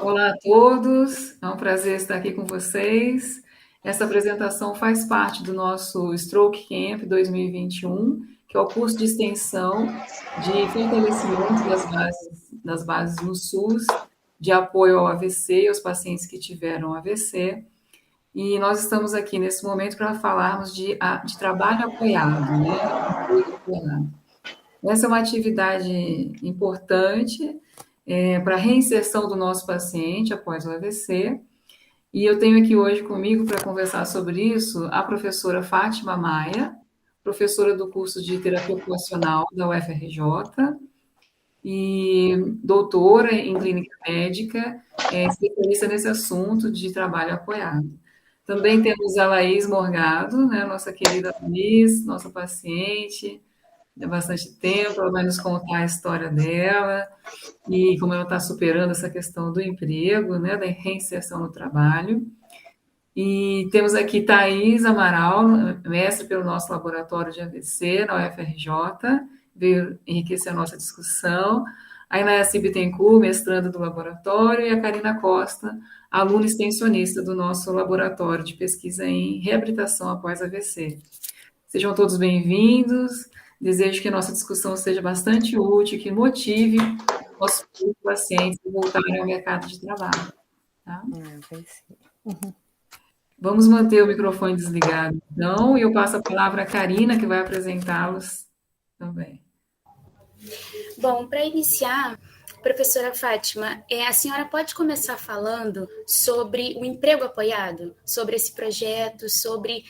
Olá a todos, é um prazer estar aqui com vocês. Essa apresentação faz parte do nosso Stroke Camp 2021, que é o curso de extensão de fortalecimento das bases no SUS, de apoio ao AVC e aos pacientes que tiveram AVC. E nós estamos aqui nesse momento para falarmos de trabalho apoiado, né? Apoio apoiado. Essa é uma atividade importante para a reinserção do nosso paciente após o AVC. E eu tenho aqui hoje comigo para conversar sobre isso a professora Fátima Maia, professora do curso de terapia ocupacional da UFRJ e doutora em clínica médica, especialista nesse assunto de trabalho apoiado. Também temos a Laís Morgado, né, nossa querida Laís, nossa paciente, há bastante tempo, ela vai nos contar a história dela e como ela está superando essa questão do emprego, né, da reinserção no trabalho. E temos aqui Thais Amaral, mestre pelo nosso laboratório de AVC na UFRJ, veio enriquecer a nossa discussão. A Inayasi Bittencourt, mestranda do laboratório, e a Karina Costa, aluna extensionista do nosso laboratório de pesquisa em reabilitação após AVC. Sejam todos bem-vindos. Desejo que a nossa discussão seja bastante útil, que motive nossos pacientes a voltarem ao mercado de trabalho. Tá? Vamos manter o microfone desligado, então, e eu passo a palavra à Karina, que vai apresentá-los também. Bom, para iniciar, professora Fátima, a senhora pode começar falando sobre o emprego apoiado, sobre esse projeto, sobre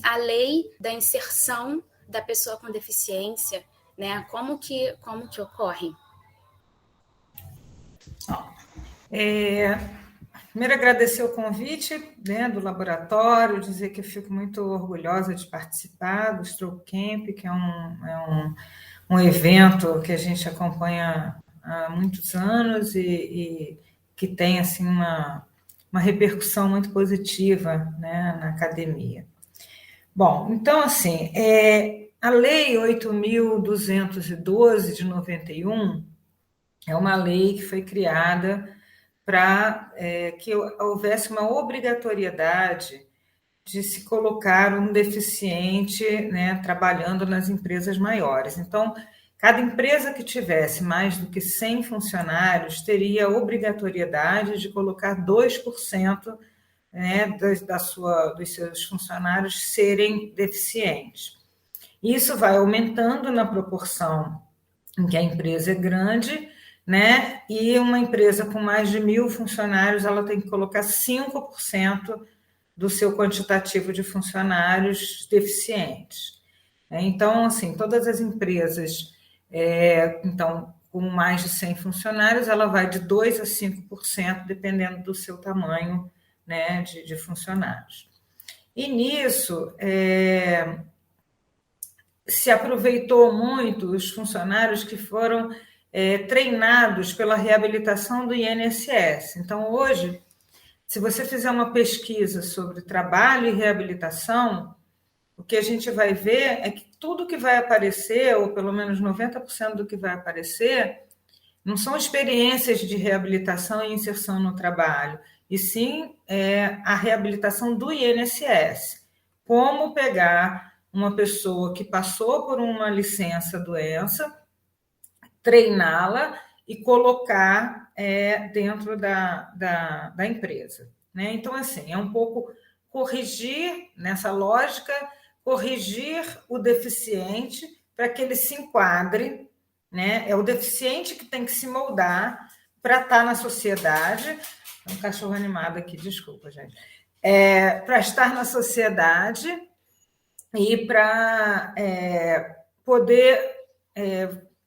a lei da inserção da pessoa com deficiência, né? Como que ocorre? Primeiro, agradecer o convite, né, do laboratório, dizer que eu fico muito orgulhosa de participar do Stroke Camp, que é um evento que a gente acompanha há muitos anos e que tem assim, uma repercussão muito positiva, né, na academia. Bom, então, assim, a Lei 8.212 de 91 é uma lei que foi criada para que houvesse uma obrigatoriedade de se colocar um deficiente, né, trabalhando nas empresas maiores. Então, cada empresa que tivesse mais do que 100 funcionários teria a obrigatoriedade de colocar 2%, né, dos seus funcionários serem deficientes. Isso vai aumentando na proporção em que a empresa é grande, né? E uma empresa com mais de 1.000 funcionários, ela tem que colocar 5% do seu quantitativo de funcionários deficientes. Então, assim, todas as empresas, então, com mais de 100 funcionários, ela vai de 2% a 5%, dependendo do seu tamanho, né, de funcionários. E nisso, se aproveitou muito os funcionários que foram treinados pela reabilitação do INSS. Então, hoje, se você fizer uma pesquisa sobre trabalho e reabilitação, o que a gente vai ver é que tudo que vai aparecer, ou pelo menos 90% do que vai aparecer, não são experiências de reabilitação e inserção no trabalho, e sim a reabilitação do INSS. Como pegar uma pessoa que passou por uma licença-doença, treiná-la e colocar dentro da empresa. Né? Então, assim, é um pouco corrigir, nessa lógica, corrigir o deficiente para que ele se enquadre, né? É o deficiente que tem que se moldar para estar na sociedade. Tem um cachorro animado aqui, desculpa, gente. Para estar na sociedade e para poder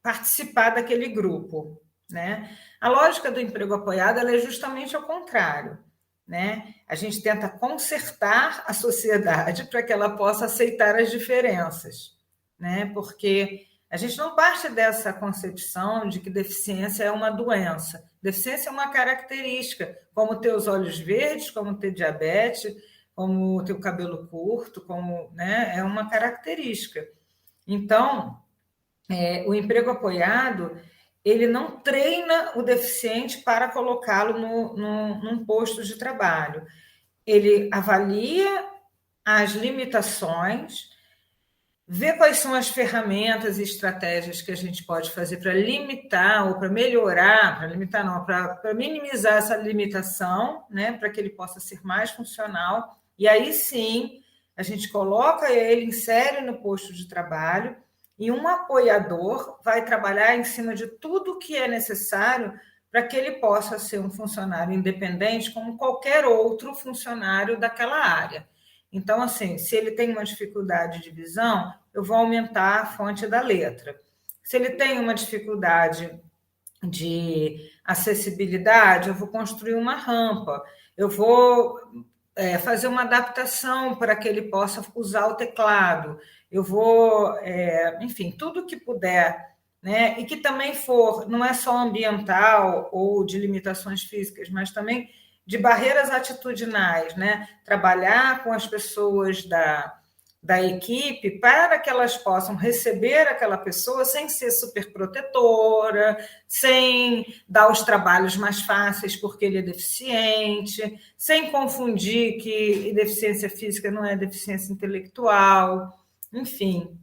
participar daquele grupo, né? A lógica do emprego apoiado ela é justamente ao contrário, né? A gente tenta consertar a sociedade para que ela possa aceitar as diferenças, né? Porque a gente não parte dessa concepção de que deficiência é uma doença. Deficiência é uma característica, como ter os olhos verdes, como ter diabetes, como ter o cabelo curto, né? É uma característica. Então, o emprego apoiado, ele não treina o deficiente para colocá-lo num posto de trabalho. Ele avalia as limitações, vê quais são as ferramentas e estratégias que a gente pode fazer para limitar ou para melhorar, para limitar não, para minimizar essa limitação, né, para que ele possa ser mais funcional. E aí sim, a gente coloca ele, insere no posto de trabalho, e um apoiador vai trabalhar em cima de tudo que é necessário para que ele possa ser um funcionário independente como qualquer outro funcionário daquela área. Então, assim, se ele tem uma dificuldade de visão, eu vou aumentar a fonte da letra. Se ele tem uma dificuldade de acessibilidade, eu vou construir uma rampa, eu vou fazer uma adaptação para que ele possa usar o teclado, eu vou, enfim, tudo que puder, né? E que também for, não é só ambiental ou de limitações físicas, mas também de barreiras atitudinais, né? Trabalhar com as pessoas da equipe para que elas possam receber aquela pessoa sem ser super protetora, sem dar os trabalhos mais fáceis porque ele é deficiente, sem confundir que deficiência física não é deficiência intelectual, enfim.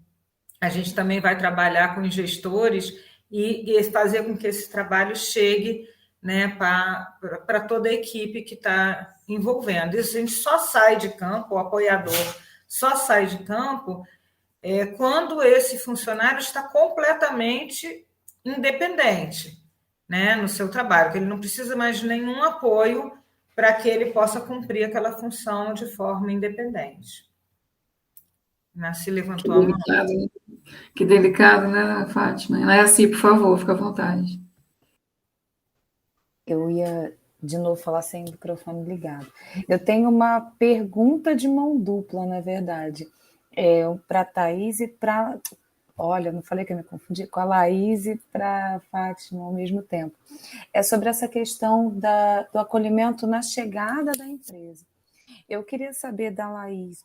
A gente também vai trabalhar com os gestores e fazer com que esse trabalho chegue, né, para toda a equipe que está envolvendo. Isso a gente só sai de campo, o apoiador só sai de campo quando esse funcionário está completamente independente, né, no seu trabalho, que ele não precisa mais de nenhum apoio para que ele possa cumprir aquela função de forma independente. Se levantou a mão. Né? Que delicado, né, Fátima? Não é assim, por favor, fica à vontade. Eu ia de novo falar sem o microfone ligado. Eu tenho uma pergunta de mão dupla, na verdade, para a Thaís e para... Olha, não falei que eu me confundi? Com a Laís e para a Fátima ao mesmo tempo. É sobre essa questão do acolhimento na chegada da empresa. Eu queria saber da Laís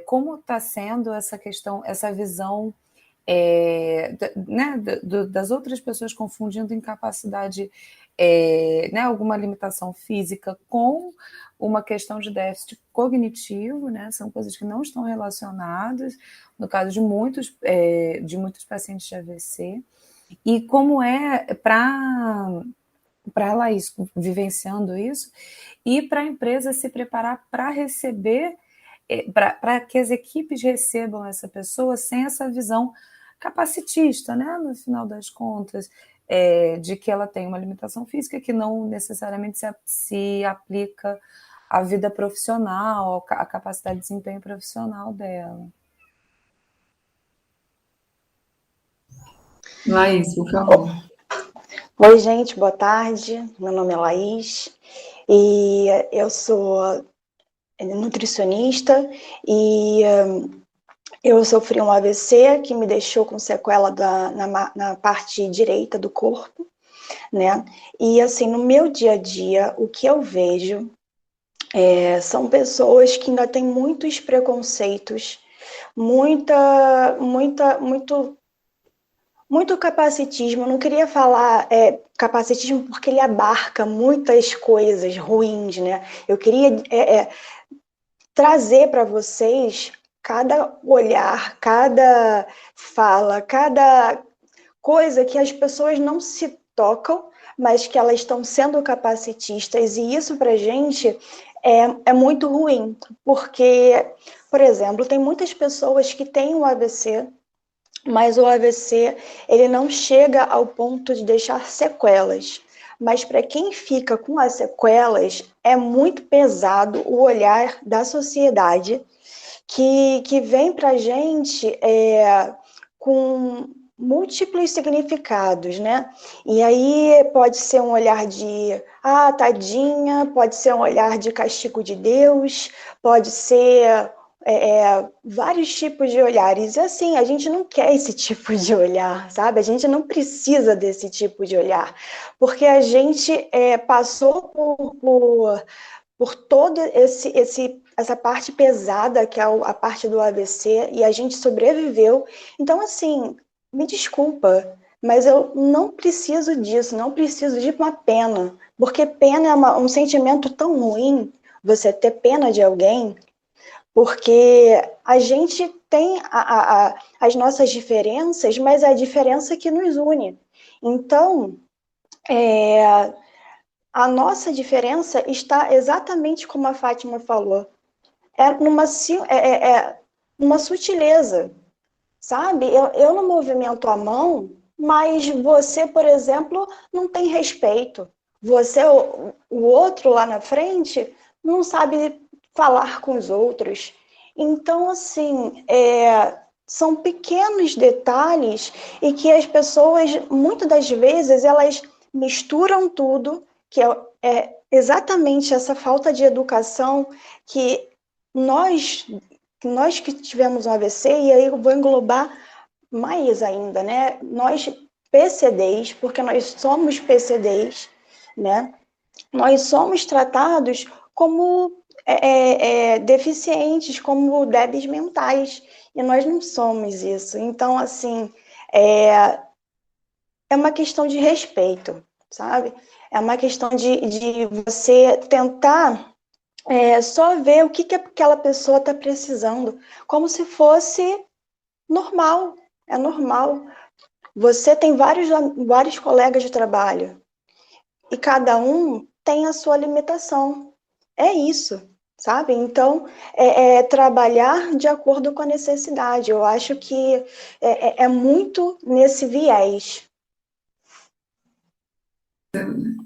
como está sendo essa questão, essa visão né, das outras pessoas confundindo incapacidade, né, alguma limitação física com uma questão de déficit cognitivo, né, são coisas que não estão relacionadas, no caso de muitos pacientes de AVC, e como é para a Laís vivenciando isso, e para a empresa se preparar para receber, para que as equipes recebam essa pessoa sem essa visão capacitista, né, no final das contas, de que ela tem uma limitação física que não necessariamente se aplica à vida profissional, à capacidade de desempenho profissional dela. Laís, por favor. Oi, gente, boa tarde. Meu nome é Laís e eu sou nutricionista e eu sofri um AVC que me deixou com sequela na parte direita do corpo, né? E assim, no meu dia a dia, o que eu vejo são pessoas que ainda têm muitos preconceitos, muito capacitismo. Eu não queria falar capacitismo porque ele abarca muitas coisas ruins, né? Eu queria trazer para vocês cada olhar, cada fala, cada coisa que as pessoas não se tocam, mas que elas estão sendo capacitistas, e isso para a gente é muito ruim, porque, por exemplo, tem muitas pessoas que têm o AVC, mas o AVC ele não chega ao ponto de deixar sequelas. Mas para quem fica com as sequelas, é muito pesado o olhar da sociedade que vem para a gente com múltiplos significados, né? E aí pode ser um olhar de tadinha, pode ser um olhar de castigo de Deus, pode ser vários tipos de olhares. E assim, a gente não quer esse tipo de olhar, sabe? A gente não precisa desse tipo de olhar, porque a gente passou por toda essa parte pesada, que é a parte do AVC, e a gente sobreviveu. Então, assim, me desculpa, mas eu não preciso disso, não preciso de uma pena, porque pena é um sentimento tão ruim, você ter pena de alguém, porque a gente tem as nossas diferenças, mas é a diferença que nos une. Então, a nossa diferença está exatamente como a Fátima falou, numa sutileza, sabe? Eu não movimento a mão, mas você, por exemplo, não tem respeito. Você, o outro lá na frente, não sabe falar com os outros. Então, assim, são pequenos detalhes e que as pessoas, muitas das vezes, elas misturam tudo, que é exatamente essa falta de educação que nós que tivemos um AVC, e aí eu vou englobar mais ainda, né? Nós PCDs, porque nós somos PCDs, né? Nós somos tratados como deficientes, como débeis mentais, e nós não somos isso. Então, assim, é uma questão de respeito, sabe? É uma questão de você tentar só ver o que aquela pessoa está precisando, como se fosse normal, é normal. Você tem vários colegas de trabalho e cada um tem a sua limitação. É isso, sabe? Então, trabalhar de acordo com a necessidade. Eu acho que é muito nesse viés.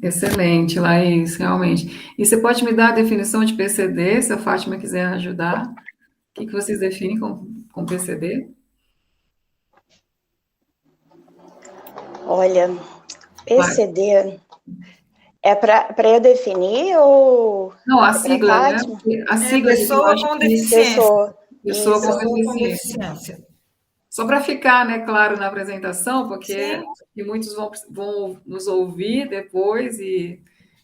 Excelente, Laís, realmente. E você pode me dar a definição de PCD, se a Fátima quiser ajudar? O que vocês definem com PCD? Olha, PCD é para eu definir ou Não, a é para sigla, né? Fátima? A sigla de Pessoa com deficiência. pessoa com Pessoa com deficiência. deficiência. Só para ficar, né, claro na apresentação, porque Sim. muitos vão nos ouvir depois e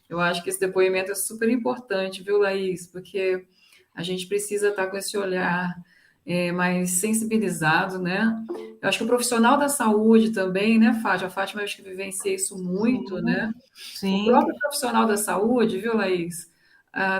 eu acho que esse depoimento é super importante, viu, Laís? Porque a gente precisa estar com esse olhar mais sensibilizado, né? Eu acho que o profissional da saúde também, né, Fátima? A Fátima, eu acho que vivencia isso muito, Sim. né? Sim. O próprio profissional da saúde, viu, Laís?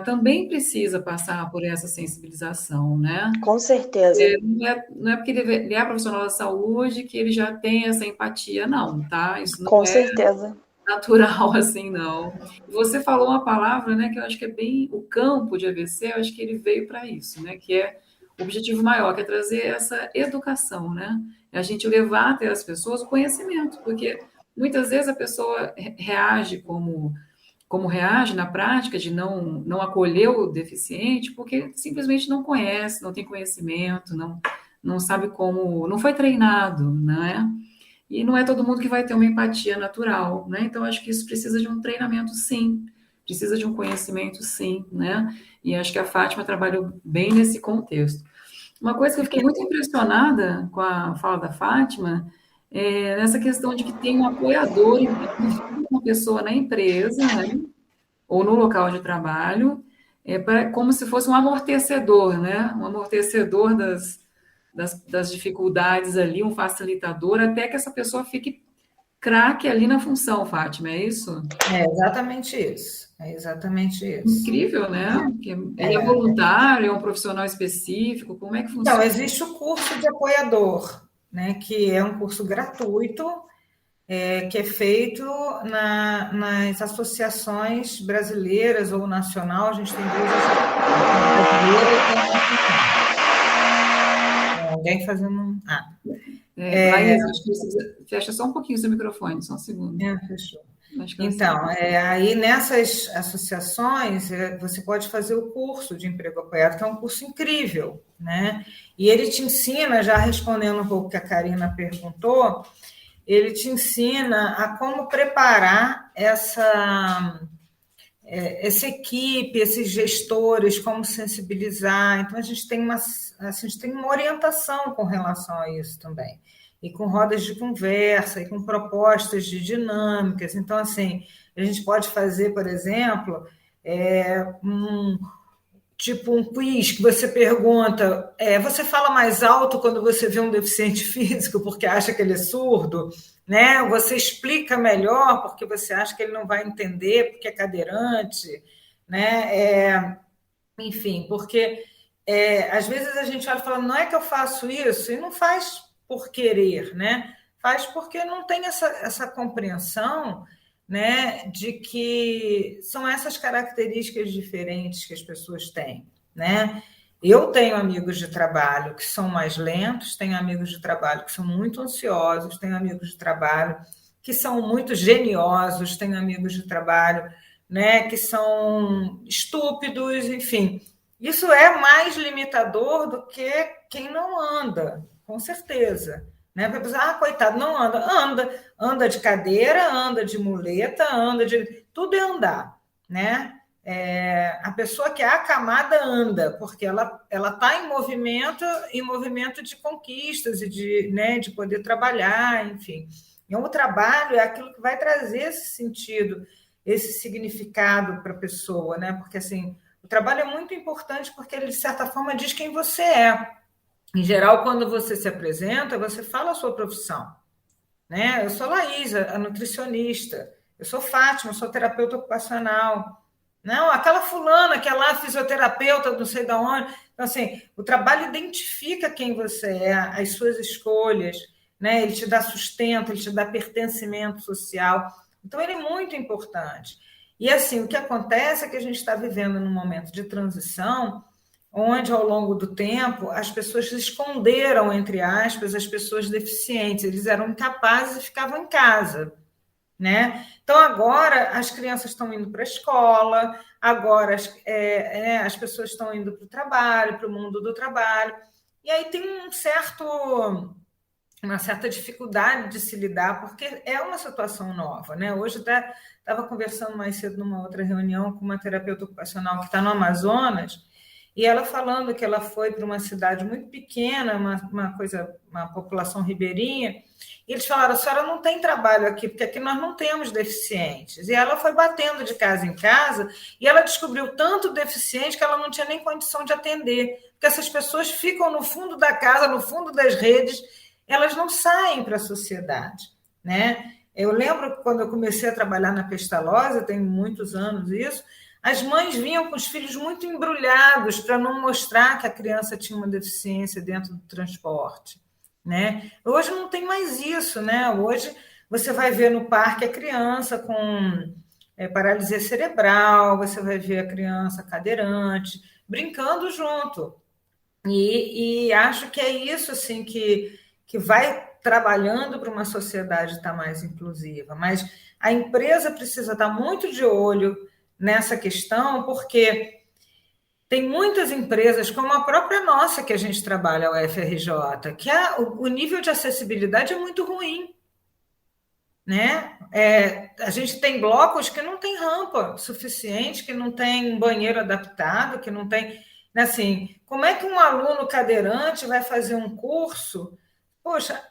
Também precisa passar por essa sensibilização, né? Com certeza. Não é porque ele é profissional da saúde que ele já tem essa empatia, não, tá? Isso não Com é certeza. natural assim, não. Você falou uma palavra, né, que eu acho que é bem o campo de AVC, eu acho que ele veio para isso, né, que é o objetivo maior, que é trazer essa educação, né? É a gente levar até as pessoas o conhecimento, porque muitas vezes a pessoa reage como reage na prática de não acolher o deficiente, porque simplesmente não conhece, não tem conhecimento, não sabe como, não foi treinado, né? E não é todo mundo que vai ter uma empatia natural, né? Então, acho que isso precisa de um treinamento, sim, precisa de um conhecimento, sim, né? E acho que a Fátima trabalhou bem nesse contexto. Uma coisa que eu fiquei muito impressionada com a fala da Fátima é nessa questão de que tem um apoiador, uma pessoa na empresa, né? Ou no local de trabalho, como se fosse um amortecedor, né? Um amortecedor das dificuldades ali, um facilitador, até que essa pessoa fique craque ali na função, Fátima, é isso? É exatamente isso. É exatamente isso. Incrível, né? Porque ele é voluntário, é um profissional específico, como é que funciona? Então, existe o curso de apoiador, né, que é um curso gratuito, que é feito nas associações brasileiras ou nacional. A gente tem duas associações, brasileira e internacional. Alguém fazendo... Laís, acho que precisa... Fecha só um pouquinho o seu microfone, só um segundo. Fechou. Acho que Então, aí nessas associações, você pode fazer o curso de emprego apoiado, que é um curso incrível, né? E ele te ensina, já respondendo um pouco o que a Karina perguntou, ele te ensina a como preparar essa equipe, esses gestores, como sensibilizar. Então, a gente tem uma orientação com relação a isso também. E com rodas de conversa, e com propostas de dinâmicas. Então, assim, a gente pode fazer, por exemplo, tipo um quiz que você pergunta, você fala mais alto quando você vê um deficiente físico porque acha que ele é surdo, né? Você explica melhor porque você acha que ele não vai entender porque é cadeirante, né? Enfim, porque às vezes a gente olha e fala, não é que eu faço isso, e não faz por querer, né? Faz porque não tem essa compreensão, né, de que são essas características diferentes que as pessoas têm, né? Eu tenho amigos de trabalho que são mais lentos, tenho amigos de trabalho que são muito ansiosos, tenho amigos de trabalho que são muito geniosos, tenho amigos de trabalho, né, que são estúpidos, enfim. Isso é mais limitador do que quem não anda, com certeza. Né? Para pensar, coitado, não anda de cadeira, anda de muleta, tudo é andar, né? A pessoa que é acamada anda, porque ela está em movimento de conquistas e de poder trabalhar, enfim. Então, o trabalho é aquilo que vai trazer esse sentido, esse significado para a pessoa, né? Porque assim, o trabalho é muito importante porque ele, de certa forma, diz quem você é. Em geral, quando você se apresenta, você fala a sua profissão. Né? Eu sou Laís, a nutricionista. Eu sou Fátima, eu sou terapeuta ocupacional. Não, aquela fulana que é lá fisioterapeuta, não sei de onde. Então, assim, o trabalho identifica quem você é, as suas escolhas, né? Ele te dá sustento, ele te dá pertencimento social. Então, ele é muito importante. E, assim, o que acontece é que a gente está vivendo num momento de transição onde, ao longo do tempo, as pessoas esconderam, entre aspas, as pessoas deficientes. Eles eram incapazes e ficavam em casa, né? Então, agora, as crianças estão indo para a escola, agora as pessoas estão indo para o trabalho, para o mundo do trabalho, e aí tem uma certa dificuldade de se lidar, porque é uma situação nova, né? Hoje estava conversando mais cedo numa outra reunião com uma terapeuta ocupacional que está no Amazonas, e ela falando que ela foi para uma cidade muito pequena, uma população ribeirinha, e eles falaram, a senhora não tem trabalho aqui, porque aqui nós não temos deficientes. E ela foi batendo de casa em casa, e ela descobriu tanto deficiente que ela não tinha nem condição de atender, porque essas pessoas ficam no fundo da casa, no fundo das redes, elas não saem para a sociedade, né? Eu lembro que quando eu comecei a trabalhar na Pestalozzi, tem muitos anos isso, as mães vinham com os filhos muito embrulhados para não mostrar que a criança tinha uma deficiência dentro do transporte, né? Hoje não tem mais isso, né? Hoje você vai ver no parque a criança com paralisia cerebral, você vai ver a criança cadeirante, brincando junto. E acho que é isso assim que vai trabalhando para uma sociedade estar mais inclusiva. Mas a empresa precisa estar muito de olho nessa questão, porque tem muitas empresas, como a própria nossa que a gente trabalha, a UFRJ, que o nível de acessibilidade é muito ruim, né? A gente tem blocos que não tem rampa suficiente, que não tem banheiro adaptado, que não tem... Assim, como é que um aluno cadeirante vai fazer um curso? Poxa,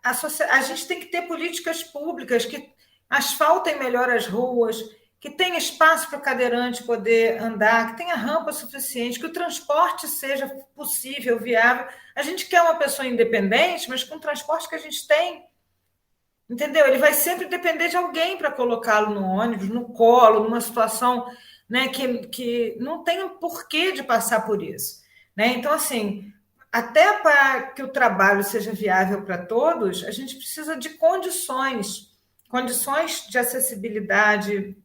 a gente tem que ter políticas públicas que asfaltem melhor as ruas, que tenha espaço para o cadeirante poder andar, que tenha rampa suficiente, que o transporte seja possível, viável. A gente quer uma pessoa independente, mas com o transporte que a gente tem, entendeu? Ele vai sempre depender de alguém para colocá-lo no ônibus, no colo, numa situação, né, que não tem o porquê de passar por isso, né? Então, assim, até para que o trabalho seja viável para todos, a gente precisa de condições de acessibilidade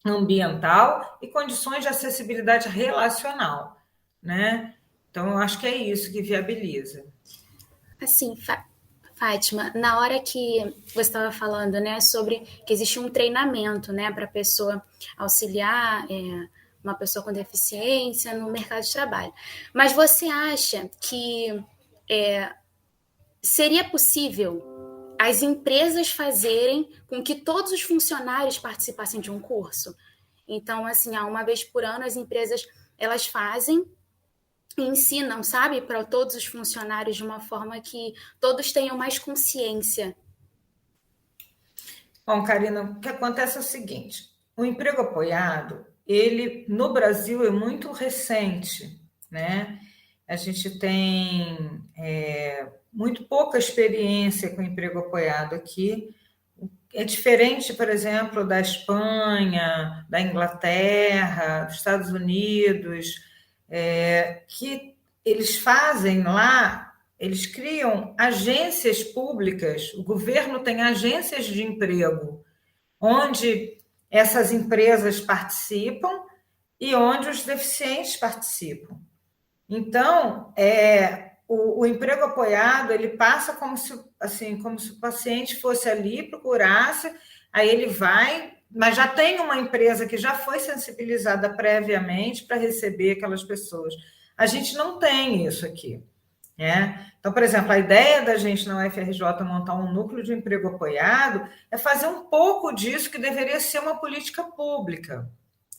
ambiental e condições de acessibilidade relacional, né? Então, eu acho que é isso que viabiliza. Assim, Fátima, na hora que você estava falando, né, sobre que existe um treinamento, né, para a pessoa auxiliar uma pessoa com deficiência no mercado de trabalho. Mas você acha que seria possível as empresas fazerem com que todos os funcionários participassem de um curso? Então, assim, uma vez por ano, as empresas, elas fazem e ensinam, sabe, para todos os funcionários de uma forma que todos tenham mais consciência. Bom, Karina, o que acontece é o seguinte, o emprego apoiado, ele, no Brasil, é muito recente, né? A gente tem muito pouca experiência com emprego apoiado aqui. É diferente, por exemplo, da Espanha, da Inglaterra, dos Estados Unidos, que eles fazem lá, eles criam agências públicas, o governo tem agências de emprego, onde essas empresas participam e onde os deficientes participam. Então, o emprego apoiado, ele passa como se o paciente fosse ali, procurasse, aí ele vai, mas já tem uma empresa que já foi sensibilizada previamente para receber aquelas pessoas. A gente não tem isso aqui, né? Então, por exemplo, a ideia da gente na UFRJ montar um núcleo de emprego apoiado é fazer um pouco disso que deveria ser uma política pública,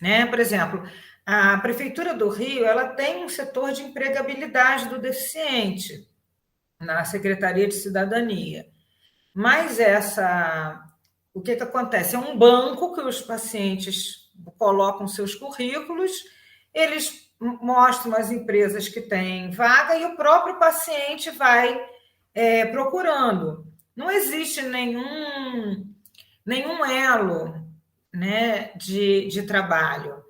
né? Por exemplo, a Prefeitura do Rio, ela tem um setor de empregabilidade do deficiente na Secretaria de Cidadania. Mas o que acontece? É um banco que os pacientes colocam seus currículos, eles mostram as empresas que têm vaga e o próprio paciente vai procurando. Não existe nenhum elo, né, de trabalho,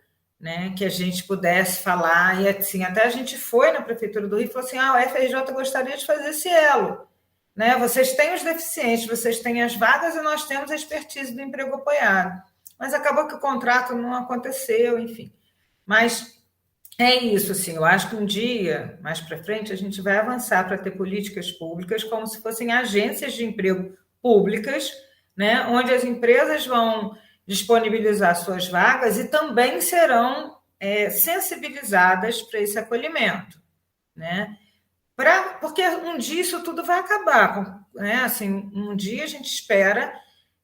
né, que a gente pudesse falar, e assim, até a gente foi na Prefeitura do Rio e falou assim, a UFRJ gostaria de fazer esse elo, né, vocês têm os deficientes, vocês têm as vagas e nós temos a expertise do emprego apoiado, mas acabou que o contrato não aconteceu, enfim, mas é isso, assim, eu acho que um dia, mais para frente, a gente vai avançar para ter políticas públicas como se fossem agências de emprego públicas, né, onde as empresas vão disponibilizar suas vagas e também serão sensibilizadas para esse acolhimento, né? Porque um dia isso tudo vai acabar, né? Assim, um dia a gente espera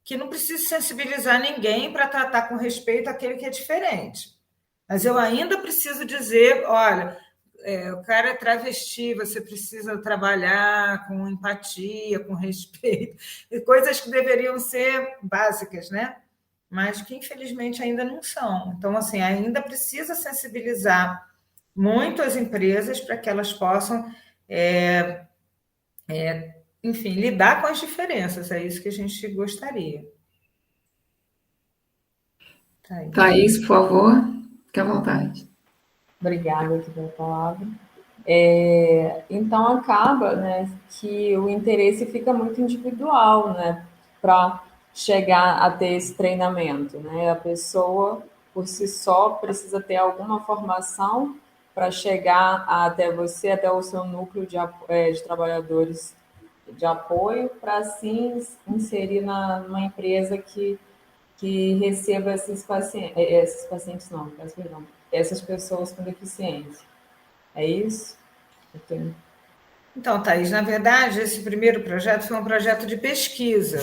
que não precise sensibilizar ninguém para tratar com respeito aquele que é diferente. Mas eu ainda preciso dizer, olha, o cara é travesti, você precisa trabalhar com empatia, com respeito, e coisas que deveriam ser básicas, né? Mas que infelizmente ainda não são. Então, assim, ainda precisa sensibilizar muito as empresas para que elas possam, enfim, lidar com as diferenças. É isso que a gente gostaria. Thaís, por favor, fique à vontade. Obrigada aqui pela palavra. Então, acaba, né, que o interesse fica muito individual, né, para chegar a ter esse treinamento, né? A pessoa, por si só, precisa ter alguma formação para chegar até você, até o seu núcleo de trabalhadores de apoio, para assim inserir numa empresa que receba esses pacientes não, peço perdão, essas pessoas com deficiência. É isso? Então, Thaís, na verdade, esse primeiro projeto foi um projeto de pesquisa,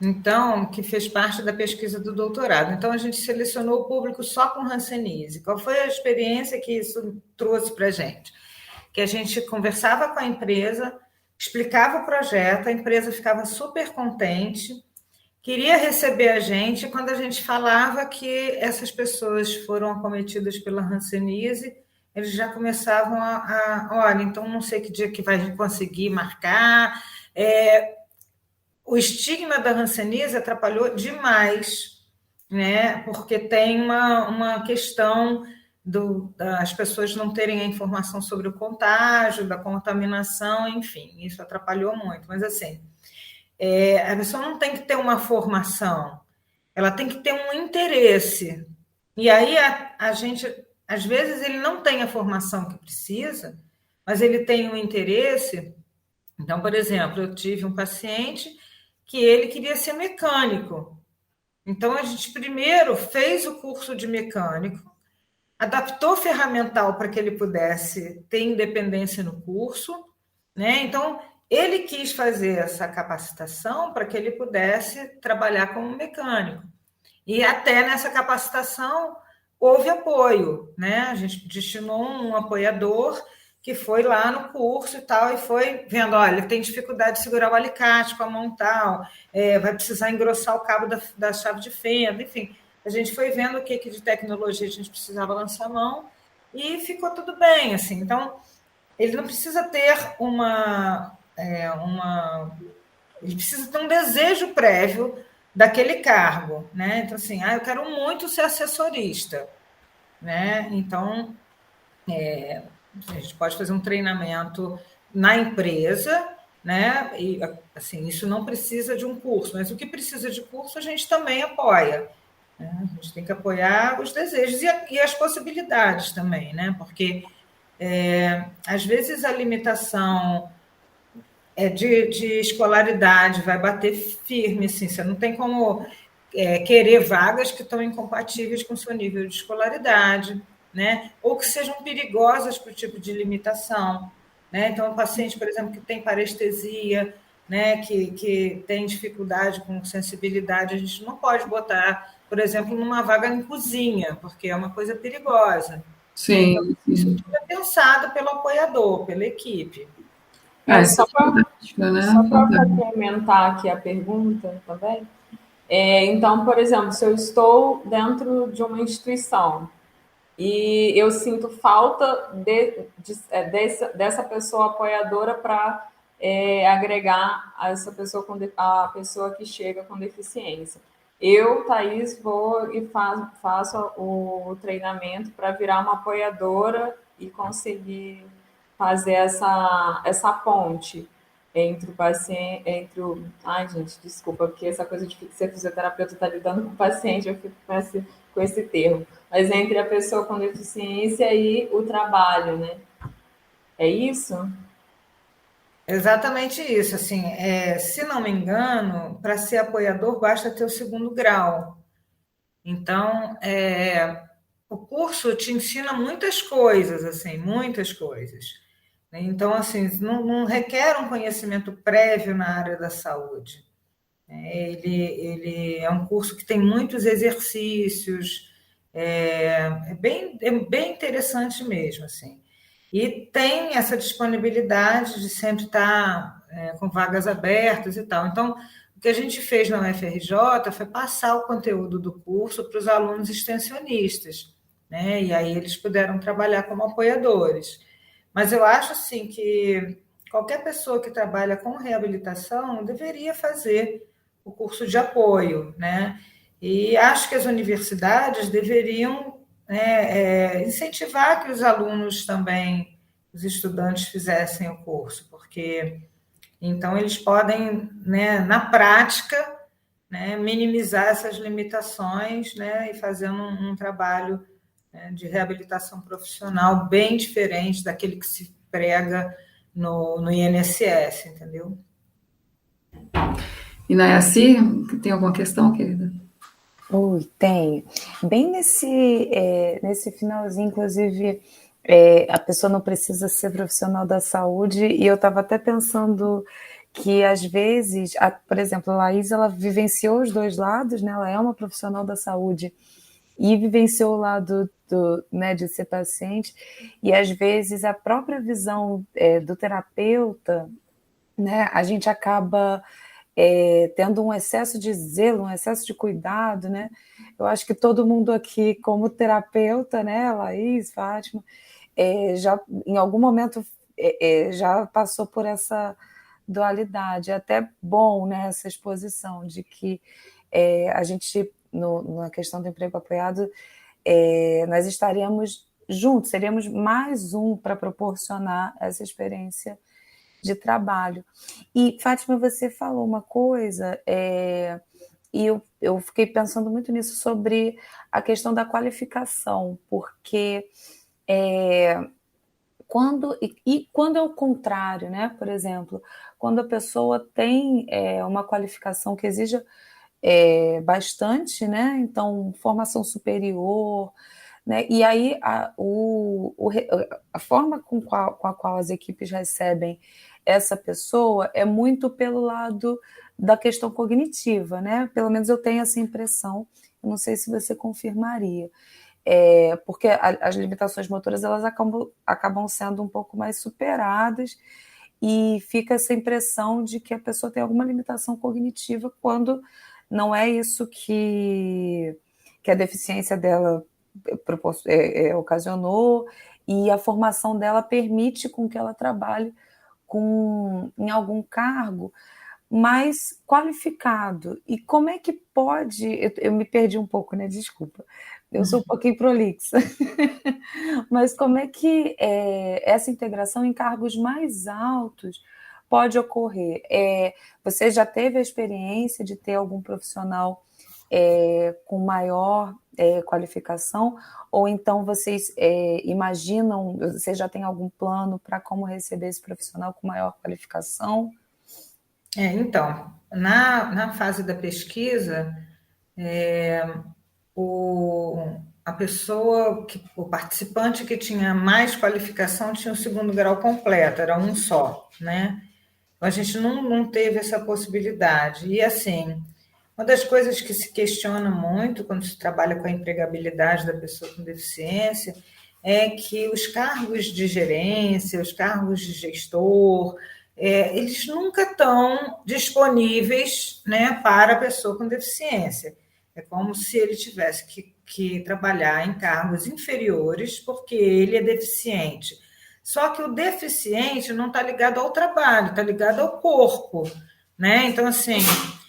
então, que fez parte da pesquisa do doutorado. Então, a gente selecionou o público só com hanseníase. Qual foi a experiência que isso trouxe para a gente? Que a gente conversava com a empresa, explicava o projeto, a empresa ficava super contente, queria receber a gente. Quando a gente falava que essas pessoas foram acometidas pela hanseníase, eles já começavam olha, então não sei que dia que vai conseguir marcar. O estigma da hanseníase atrapalhou demais, né? Porque tem uma questão das pessoas não terem a informação sobre o contágio, da contaminação, enfim, isso atrapalhou muito. Mas, assim, a pessoa não tem que ter uma formação, ela tem que ter um interesse. E aí a gente, às vezes, ele não tem a formação que precisa, mas ele tem um interesse. Então, por exemplo, eu tive um paciente que ele queria ser mecânico. Então, a gente primeiro fez o curso de mecânico, adaptou ferramental para que ele pudesse ter independência no curso, né? Então, ele quis fazer essa capacitação para que ele pudesse trabalhar como mecânico. E até nessa capacitação houve apoio, né? A gente destinou um apoiador que foi lá no curso e tal, e foi vendo, olha, ele tem dificuldade de segurar o alicate com a mão tal, vai precisar engrossar o cabo da chave de fenda, enfim, a gente foi vendo o que de tecnologia a gente precisava lançar a mão e ficou tudo bem, assim. Então, ele não precisa ter ele precisa ter um desejo prévio daquele cargo, né? Então, assim, eu quero muito ser assessorista, né? Então, a gente pode fazer um treinamento na empresa, né? E, assim, isso não precisa de um curso, mas o que precisa de curso a gente também apoia, né? A gente tem que apoiar os desejos e as possibilidades também, né? Porque às vezes a limitação de escolaridade vai bater firme, assim, você não tem como querer vagas que estão incompatíveis com o seu nível de escolaridade, né? Ou que sejam perigosas para o tipo de limitação, né? Então, um paciente, por exemplo, que tem parestesia, né, que tem dificuldade com sensibilidade, a gente não pode botar, por exemplo, numa vaga em cozinha, porque é uma coisa perigosa, né? Sim, Então, isso tudo é pensado pelo apoiador, pela equipe. isso é fantástico, né? Só para complementar aqui a pergunta também. Então, por exemplo, se eu estou dentro de uma instituição e eu sinto falta dessa pessoa apoiadora para agregar a essa pessoa a pessoa que chega com deficiência. Eu, Thaís, vou e faço o treinamento para virar uma apoiadora e conseguir fazer essa ponte entre o paciente, ai, gente, desculpa, porque essa coisa de ser fisioterapeuta está lidando com o paciente, eu fico com esse termo, mas entre a pessoa com deficiência e o trabalho, né? É isso? Exatamente isso, assim, se não me engano, para ser apoiador basta ter o segundo grau. Então, o curso te ensina muitas coisas, assim, muitas coisas. Então, assim, não requer um conhecimento prévio na área da saúde. Ele é um curso que tem muitos exercícios, é bem interessante mesmo, assim. E tem essa disponibilidade de sempre estar com vagas abertas e tal. Então, o que a gente fez na UFRJ foi passar o conteúdo do curso para os alunos extensionistas, né? E aí eles puderam trabalhar como apoiadores. Mas eu acho assim que qualquer pessoa que trabalha com reabilitação deveria fazer o curso de apoio, né? E acho que as universidades deveriam, né, incentivar que os alunos também, os estudantes fizessem o curso, porque então eles podem, né, na prática, né, minimizar essas limitações, né, e fazer um trabalho, né, de reabilitação profissional bem diferente daquele que se prega no INSS, entendeu? E Nayassi, tem alguma questão, querida? Ui, tem. Bem nesse finalzinho, inclusive, a pessoa não precisa ser profissional da saúde, e eu estava até pensando que, às vezes, por exemplo, a Laís, ela vivenciou os dois lados, né? Ela é uma profissional da saúde e vivenciou o lado né, de ser paciente, e, às vezes, a própria visão do terapeuta, né, a gente acaba tendo um excesso de zelo, um excesso de cuidado, né? Eu acho que todo mundo aqui, como terapeuta, né, Laís, Fátima, já em algum momento já passou por essa dualidade. É até bom, né, essa exposição de que a gente, na questão do emprego apoiado, nós estaríamos juntos, seríamos mais um para proporcionar essa experiência de trabalho. E, Fátima, você falou uma coisa, e eu fiquei pensando muito nisso, sobre a questão da qualificação, porque quando é o contrário, né? Por exemplo, quando a pessoa tem uma qualificação que exija bastante, né? Então, formação superior, né? E aí a forma com a qual as equipes recebem essa pessoa é muito pelo lado da questão cognitiva, né? Pelo menos eu tenho essa impressão, eu não sei se você confirmaria. Porque as limitações motoras elas acabam sendo um pouco mais superadas, e fica essa impressão de que a pessoa tem alguma limitação cognitiva, quando não é isso que que a deficiência dela ocasionou, e a formação dela permite com que ela trabalhe em algum cargo mais qualificado. E como é que pode... Eu me perdi um pouco, né? Desculpa. Eu sou um pouquinho prolixa. Mas como é que essa integração em cargos mais altos pode ocorrer? Você já teve a experiência de ter algum profissional com maior qualificação? Ou então vocês imaginam, você já tem algum plano para como receber esse profissional com maior qualificação? Então, na fase da pesquisa, a pessoa, o participante que tinha mais qualificação tinha o segundo grau completo, era um só, né? A gente não teve essa possibilidade. E, assim, uma das coisas que se questiona muito quando se trabalha com a empregabilidade da pessoa com deficiência é que os cargos de gerência, os cargos de gestor, eles nunca estão disponíveis, né, para a pessoa com deficiência. É como se ele tivesse que trabalhar em cargos inferiores porque ele é deficiente. Só que o deficiente não está ligado ao trabalho, está ligado ao corpo, né? Então, assim,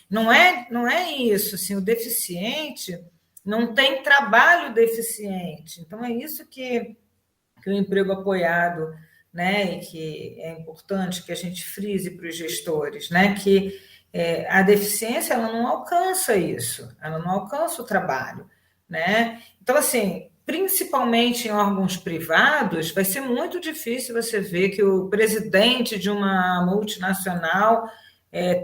não é isso. Assim, o deficiente não tem trabalho deficiente. Então, é isso que o emprego apoiado, né? E que é importante que a gente frise para os gestores, né? Que a deficiência ela não alcança isso, ela não alcança o trabalho, né? Então, assim, principalmente em órgãos privados, vai ser muito difícil você ver que o presidente de uma multinacional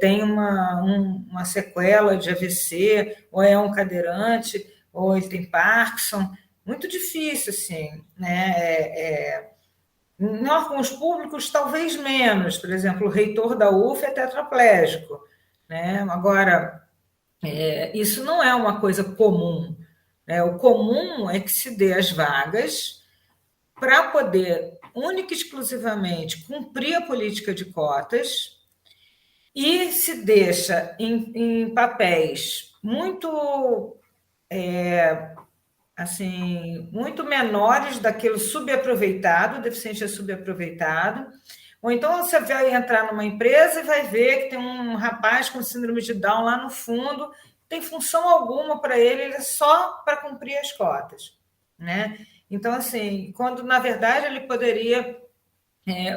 tem uma sequela de AVC, ou é um cadeirante, ou ele tem Parkinson. Muito difícil, assim, né? Em órgãos públicos, talvez menos. Por exemplo, o reitor da UF é tetraplégico, né? Agora, isso não é uma coisa comum. O comum é que se dê as vagas para poder, única e exclusivamente, cumprir a política de cotas e se deixa em papéis muito, assim, muito menores daquilo subaproveitado, o deficiente é subaproveitado. Ou então você vai entrar numa empresa e vai ver que tem um rapaz com síndrome de Down lá no fundo, tem função alguma para ele, ele é só para cumprir as cotas, né? Então, assim, quando na verdade ele poderia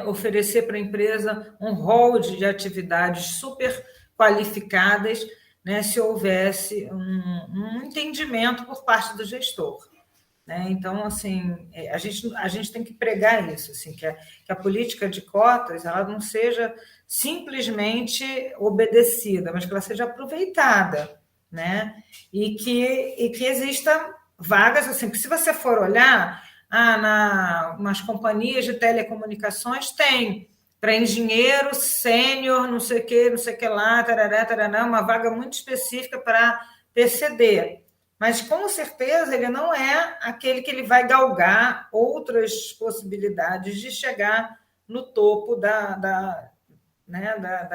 oferecer para a empresa um rol de atividades super qualificadas, né, se houvesse um entendimento por parte do gestor. Né? Então, assim, a gente tem que pregar isso, assim, que a política de cotas ela não seja simplesmente obedecida, mas que ela seja aproveitada, né? E que exista vagas, assim, porque se você for olhar, nas companhias de telecomunicações tem para engenheiro sênior, não sei o que lá, tarará, tarará, uma vaga muito específica para PCD. Mas, com certeza, ele não é aquele que ele vai galgar outras possibilidades de chegar no topo da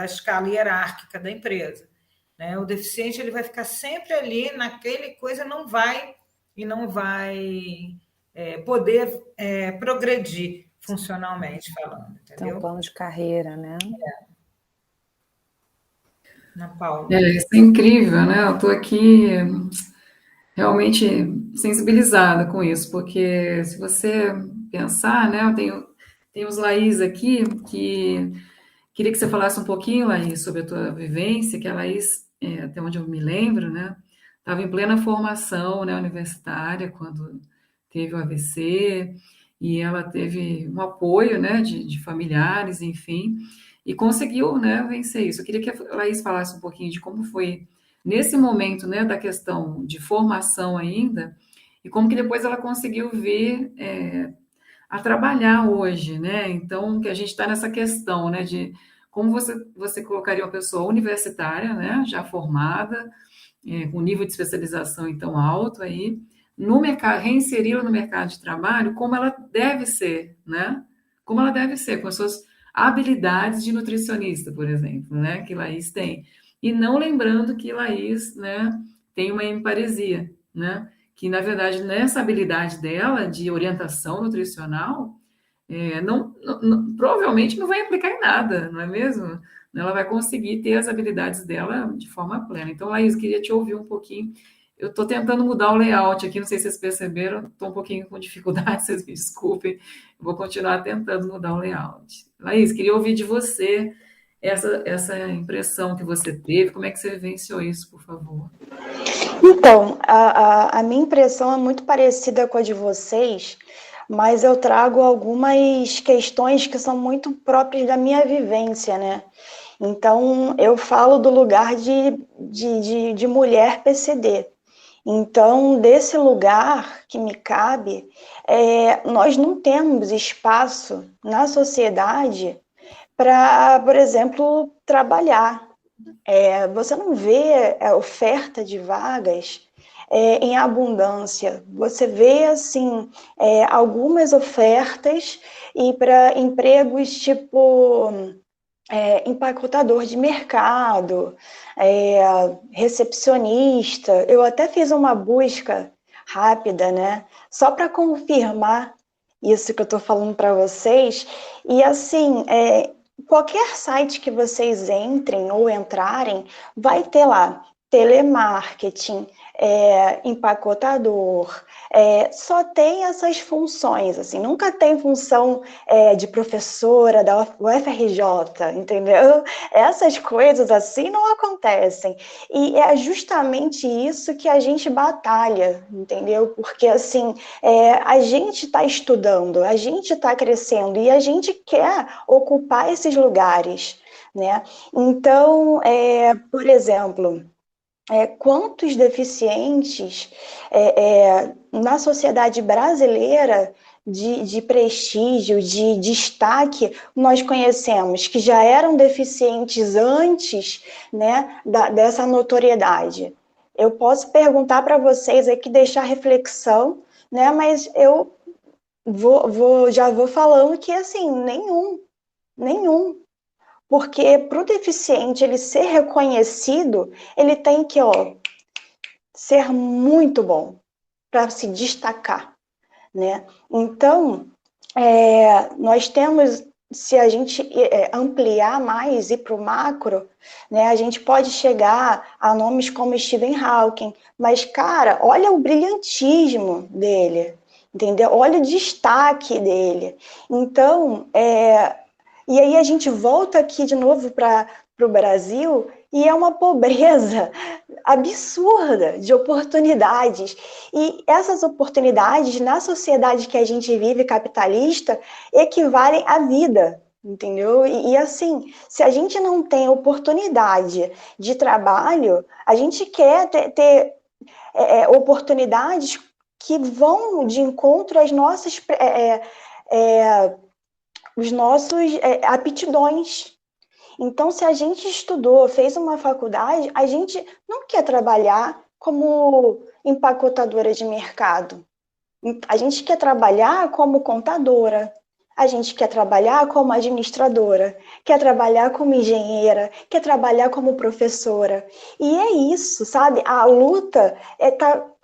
escala hierárquica da empresa. Né? O deficiente ele vai ficar sempre ali naquele coisa, não vai poder progredir funcionalmente falando. Entendeu? Tem um plano de carreira, né? Na Paula. Isso é incrível, né? Eu estou aqui realmente sensibilizada com isso, porque se você pensar, né, tenho os Laís aqui, que queria que você falasse um pouquinho, Laís, sobre a tua vivência, que a Laís, até onde eu me lembro, né, estava em plena formação, né, universitária, quando teve o AVC, e ela teve um apoio, né, de familiares, enfim, e conseguiu, né, vencer isso. Eu queria que a Laís falasse um pouquinho de como foi nesse momento, né, da questão de formação ainda, e como que depois ela conseguiu vir a trabalhar hoje, né? Então, que a gente está nessa questão, né, de como você colocaria uma pessoa universitária, né, já formada, com nível de especialização então alto aí, no mercado, reinseri-la no mercado de trabalho, como ela deve ser, né? Como ela deve ser, com as suas habilidades de nutricionista, por exemplo, né, que Laís tem. E não lembrando que Laís, né, tem uma hemiparesia, né, que, na verdade, nessa habilidade dela de orientação nutricional, provavelmente não vai aplicar em nada, não é mesmo? Ela vai conseguir ter as habilidades dela de forma plena. Então, Laís, queria te ouvir um pouquinho. Eu estou tentando mudar o layout aqui, não sei se vocês perceberam, estou um pouquinho com dificuldade, vocês me desculpem. Vou continuar tentando mudar o layout. Laís, queria ouvir de você essa impressão que você teve, como é que você vivenciou isso, por favor? Então, a minha impressão é muito parecida com a de vocês, mas eu trago algumas questões que são muito próprias da minha vivência, né? Então, eu falo do lugar de mulher PCD. Então, desse lugar que me cabe, nós não temos espaço na sociedade para, por exemplo, trabalhar. Você não vê a oferta de vagas em abundância. Você vê, assim, algumas ofertas e para empregos tipo empacotador de mercado, recepcionista. Eu até fiz uma busca rápida, né? Só para confirmar isso que eu estou falando para vocês. E assim, qualquer site que vocês entrem ou entrarem, vai ter lá telemarketing, empacotador, só tem essas funções, assim, nunca tem função de professora da UFRJ, entendeu? Essas coisas assim não acontecem. E é justamente isso que a gente batalha, entendeu? Porque assim, a gente está estudando, a gente está crescendo e a gente quer ocupar esses lugares, né? Então, por exemplo, quantos deficientes na sociedade brasileira de prestígio, de destaque, nós conhecemos, que já eram deficientes antes, né, dessa notoriedade. Eu posso perguntar para vocês aqui, deixar reflexão, né, mas eu já vou falando que, assim, nenhum. Porque para o deficiente ele ser reconhecido, ele tem que ser muito bom para se destacar, né? Então, nós temos, se a gente ampliar mais, ir para o macro, né, a gente pode chegar a nomes como Stephen Hawking, mas, cara, olha o brilhantismo dele, entendeu? Olha o destaque dele. Então, e aí a gente volta aqui de novo para o Brasil e é uma pobreza absurda de oportunidades. E essas oportunidades, na sociedade que a gente vive capitalista, equivalem à vida, entendeu? E assim, se a gente não tem oportunidade de trabalho, a gente quer ter oportunidades que vão de encontro às nossas... os nossos aptidões. Então, se a gente estudou, fez uma faculdade, a gente não quer trabalhar como empacotadora de mercado. A gente quer trabalhar como contadora, a gente quer trabalhar como administradora, quer trabalhar como engenheira, quer trabalhar como professora. E é isso, sabe? A luta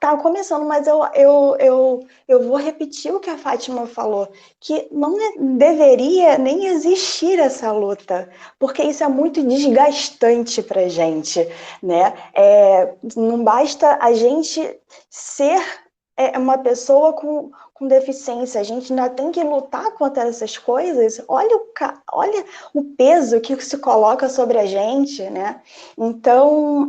tá começando, mas eu vou repetir o que a Fátima falou, que não deveria nem existir essa luta, porque isso é muito desgastante para a gente, né? Não basta a gente ser uma pessoa com deficiência, a gente ainda tem que lutar contra essas coisas. Olha o peso que se coloca sobre a gente, né? Então,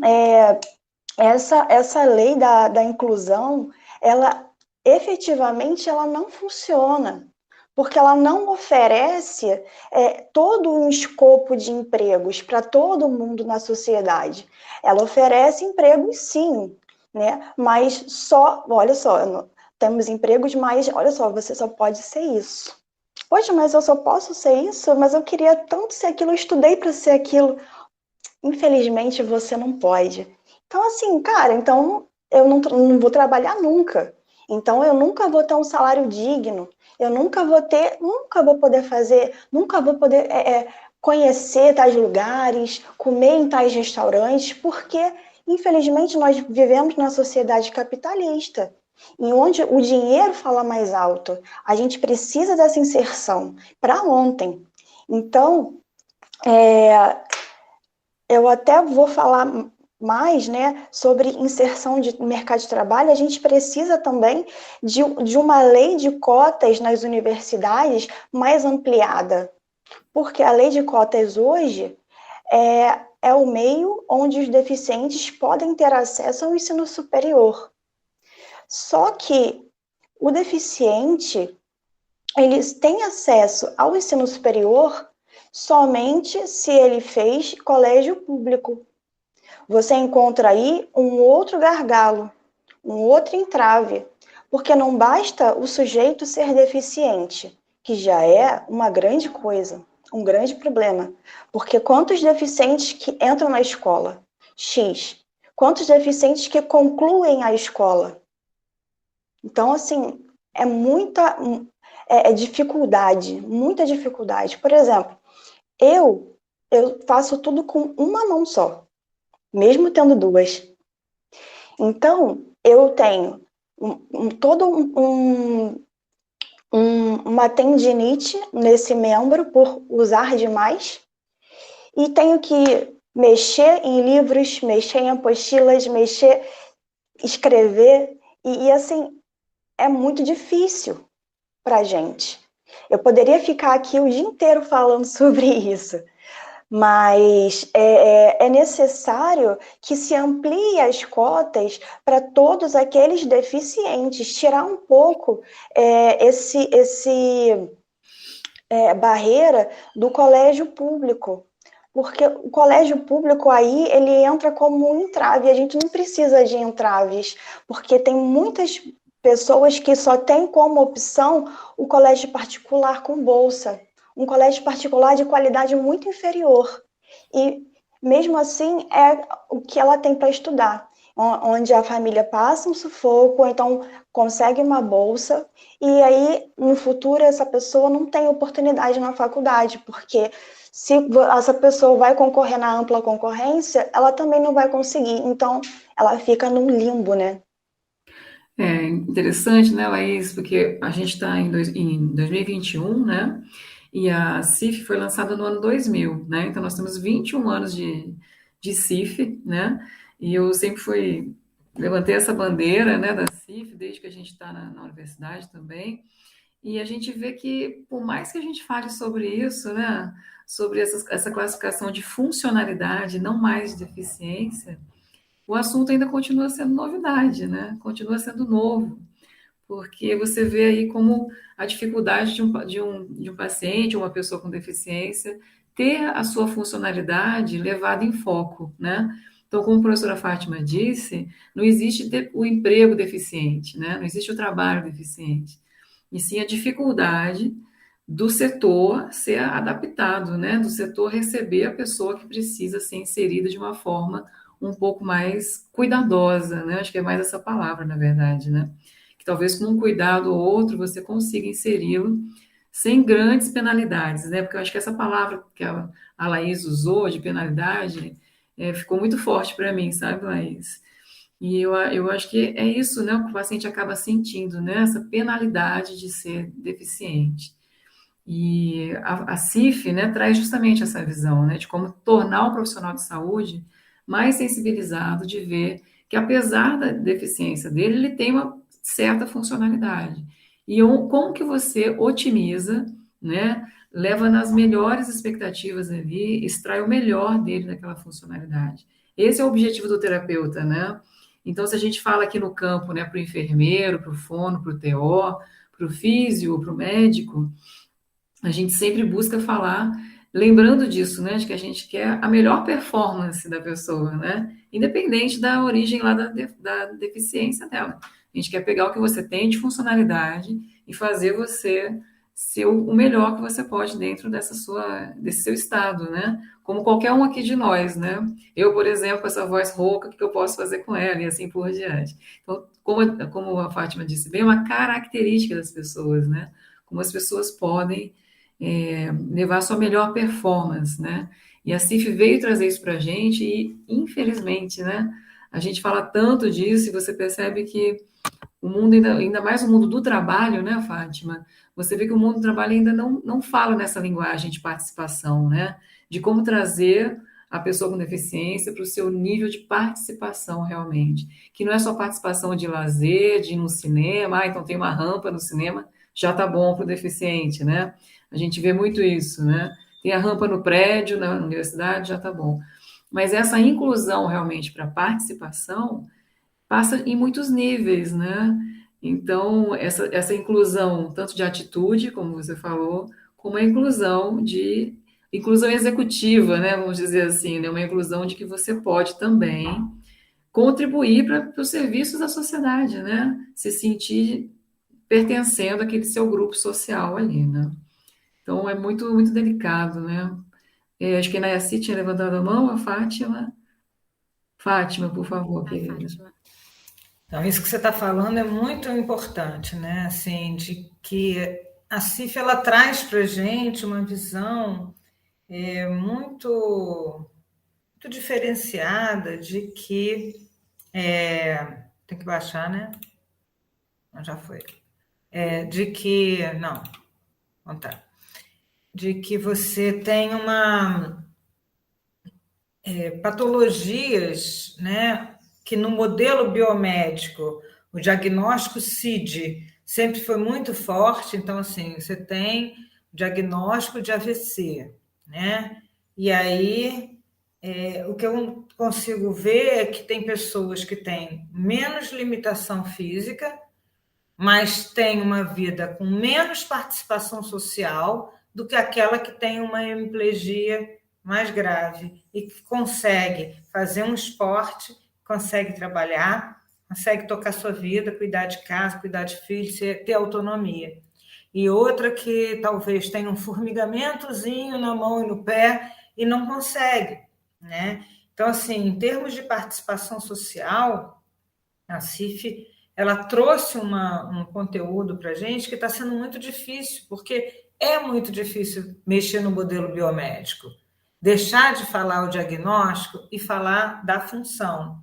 essa lei da inclusão, ela efetivamente ela não funciona, porque ela não oferece todo um escopo de empregos para todo mundo na sociedade. Ela oferece empregos, sim, né? Mas olha só, temos empregos, mas olha só, você só pode ser isso. Poxa, mas eu só posso ser isso? Mas eu queria tanto ser aquilo, eu estudei para ser aquilo. Infelizmente, você não pode. Então, assim, cara, então eu não vou trabalhar nunca. Então, eu nunca vou ter um salário digno. Eu nunca vou poder fazer, nunca vou poder conhecer tais lugares, comer em tais restaurantes, porque, infelizmente, nós vivemos na sociedade capitalista. em onde o dinheiro fala mais alto. A gente precisa dessa inserção para ontem. Então, eu até vou falar mais, né, sobre inserção de mercado de trabalho. A gente precisa também de uma lei de cotas nas universidades ampliada, porque a lei de cotas hoje é o meio onde os deficientes podem ter acesso ao ensino superior. Só que o deficiente, eles têm acesso ao ensino superior somente se ele fez colégio público. Você encontra aí um outro gargalo, um outro entrave, porque não basta o sujeito ser deficiente, que já é uma grande coisa, um grande problema, porque quantos deficientes que entram na escola? X. Quantos deficientes que concluem a escola? Então, assim, é muita dificuldade, muita dificuldade. Por exemplo, eu faço tudo com uma mão só, mesmo tendo duas. Então, eu tenho uma tendinite nesse membro por usar demais e tenho que mexer em livros, mexer em apostilas, escrever e assim, é muito difícil para a gente. Eu poderia ficar aqui o dia inteiro falando sobre isso, mas é necessário que se amplie as cotas para todos aqueles deficientes, tirar um pouco esse barreira do colégio público, porque o colégio público aí ele entra como um entrave, a gente não precisa de entraves, porque tem muitas pessoas que só têm como opção o colégio particular com bolsa, um colégio particular de qualidade muito inferior. E, mesmo assim, é o que ela tem para estudar, onde a família passa um sufoco, ou então consegue uma bolsa, e aí, no futuro, essa pessoa não tem oportunidade na faculdade, porque se essa pessoa vai concorrer na ampla concorrência, ela também não vai conseguir. Então, ela fica num limbo, né? É interessante, né, Laís, porque a gente está em 2021, né, e a CIF foi lançada no ano 2000, né, então nós temos 21 anos de CIF, né, e eu sempre levantei essa bandeira, né, da CIF, desde que a gente está na universidade também, e a gente vê que, por mais que a gente fale sobre isso, né, sobre essa classificação de funcionalidade, não mais de deficiência, o assunto ainda continua sendo novidade, né? Continua sendo novo, porque você vê aí como a dificuldade de um paciente, uma pessoa com deficiência, ter a sua funcionalidade levada em foco, né? Então, como a professora Fátima disse, não existe o emprego deficiente, né? Não existe o trabalho deficiente, e sim a dificuldade do setor ser adaptado, né? Do setor receber a pessoa que precisa ser inserida de uma forma um pouco mais cuidadosa, né? Acho que é mais essa palavra, na verdade, né? Que talvez com um cuidado ou outro você consiga inseri-lo sem grandes penalidades, né? Porque eu acho que essa palavra que a Laís usou, de penalidade, ficou muito forte para mim, sabe, Laís? E eu acho que é isso, né? O que o paciente acaba sentindo, né? Essa penalidade de ser deficiente. E a CIF, né, traz justamente essa visão, né, de como tornar o profissional de saúde mais sensibilizado de ver que, apesar da deficiência dele, ele tem uma certa funcionalidade. E como que você otimiza, né, leva nas melhores expectativas ali, extrai o melhor dele daquela funcionalidade. Esse é o objetivo do terapeuta, né? Então, se a gente fala aqui no campo, né, para o enfermeiro, para o fono, para o TO, para o físio, para o médico, a gente sempre busca falar, lembrando disso, né, de que a gente quer a melhor performance da pessoa, né, independente da origem lá da deficiência dela. A gente quer pegar o que você tem de funcionalidade e fazer você ser o melhor que você pode dentro desse seu estado, né, como qualquer um aqui de nós, né. Eu, por exemplo, com essa voz rouca, o que eu posso fazer com ela e assim por diante. Então, como a Fátima disse bem, é uma característica das pessoas, né, como as pessoas podem levar a sua melhor performance, né? E a CIF veio trazer isso para a gente e, infelizmente, né, a gente fala tanto disso e você percebe que o mundo, ainda mais o mundo do trabalho, né, Fátima? Você vê que o mundo do trabalho ainda não fala nessa linguagem de participação, né? De como trazer a pessoa com deficiência para o seu nível de participação realmente. Que não é só participação de lazer, de ir no cinema, então tem uma rampa no cinema, já tá bom para o deficiente, né? A gente vê muito isso, né? Tem a rampa no prédio, na universidade, já tá bom. Mas essa inclusão realmente para participação passa em muitos níveis, né? Então, essa inclusão, tanto de atitude, como você falou, como a inclusão executiva, né? Vamos dizer assim, né? Uma inclusão de que você pode também contribuir para os serviços da sociedade, né? Se sentir pertencendo àquele seu grupo social ali, né? Então, é muito, muito delicado, né? Acho que a Nayassi tinha levantado a mão, a Fátima. Fátima, por favor, A querida. Fátima. Então, isso que você está falando é muito importante, né? Assim, de que a CIF ela traz para a gente uma visão muito, muito diferenciada de que tem que baixar, né? Não, já foi. De que não, contar. De que você tem patologias, né? Que no modelo biomédico, o diagnóstico CID sempre foi muito forte, então, assim, você tem o diagnóstico de AVC, né? E aí, o que eu consigo ver é que tem pessoas que têm menos limitação física, mas têm uma vida com menos participação social do que aquela que tem uma hemiplegia mais grave e que consegue fazer um esporte, consegue trabalhar, consegue tocar sua vida, cuidar de casa, cuidar de filhos, ter autonomia. E outra que talvez tenha um formigamentozinho na mão e no pé e não consegue, né? Então, assim, em termos de participação social, a CIF ela trouxe um conteúdo para a gente que está sendo muito difícil, porque é muito difícil mexer no modelo biomédico. Deixar de falar o diagnóstico e falar da função.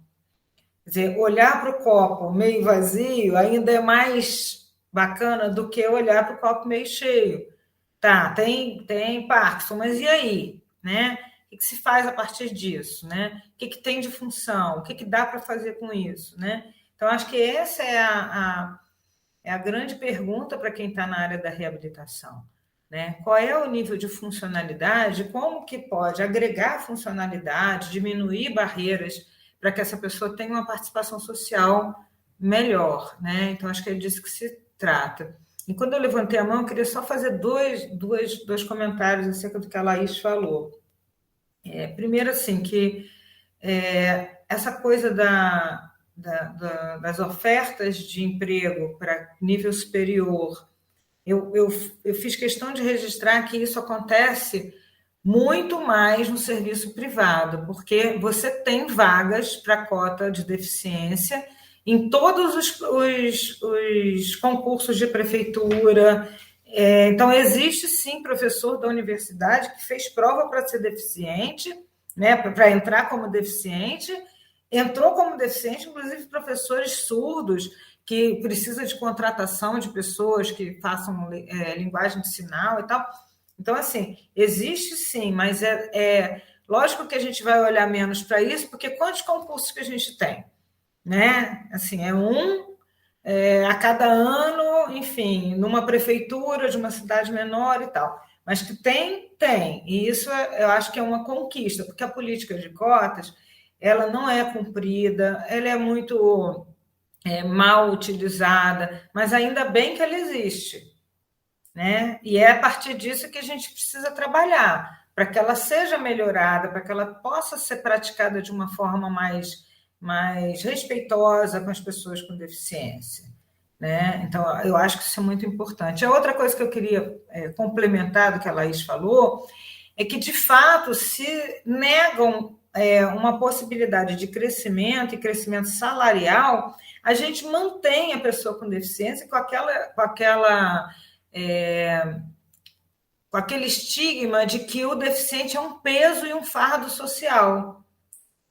Quer dizer, olhar para o copo meio vazio ainda é mais bacana do que olhar para o copo meio cheio. Tá, tem Parkinson, mas e aí? Né? O que se faz a partir disso? Né? O que tem de função? O que dá para fazer com isso? Né? Então, acho que essa é a grande pergunta para quem está na área da reabilitação. Né? Qual é o nível de funcionalidade? Como que pode agregar funcionalidade, diminuir barreiras para que essa pessoa tenha uma participação social melhor? Né? Então, acho que é disso que se trata. E quando eu levantei a mão, eu queria só fazer dois comentários acerca do que a Laís falou. Primeiro, assim, que essa coisa das ofertas de emprego para nível superior, eu fiz questão de registrar que isso acontece muito mais no serviço privado, porque você tem vagas para cota de deficiência em todos os concursos de prefeitura. Então, existe sim professor da universidade que fez prova para ser deficiente, né, para entrar como deficiente, entrou como deficiente, inclusive professores surdos, que precisa de contratação de pessoas que façam linguagem de sinal e tal. Então, assim, existe sim, mas lógico que a gente vai olhar menos para isso, porque quantos concursos que a gente tem? Né? Assim, a cada ano, enfim, numa prefeitura de uma cidade menor e tal. Mas que tem. E isso eu acho que é uma conquista, porque a política de cotas, ela não é cumprida, ela é muito mal utilizada, mas ainda bem que ela existe. Né? E é a partir disso que a gente precisa trabalhar, para que ela seja melhorada, para que ela possa ser praticada de uma forma mais respeitosa com as pessoas com deficiência. Né? Então, eu acho que isso é muito importante. A outra coisa que eu queria complementar do que a Laís falou é que, de fato, se negam uma possibilidade de crescimento e crescimento salarial, a gente mantém a pessoa com deficiência com aquele estigma de que o deficiente é um peso e um fardo social.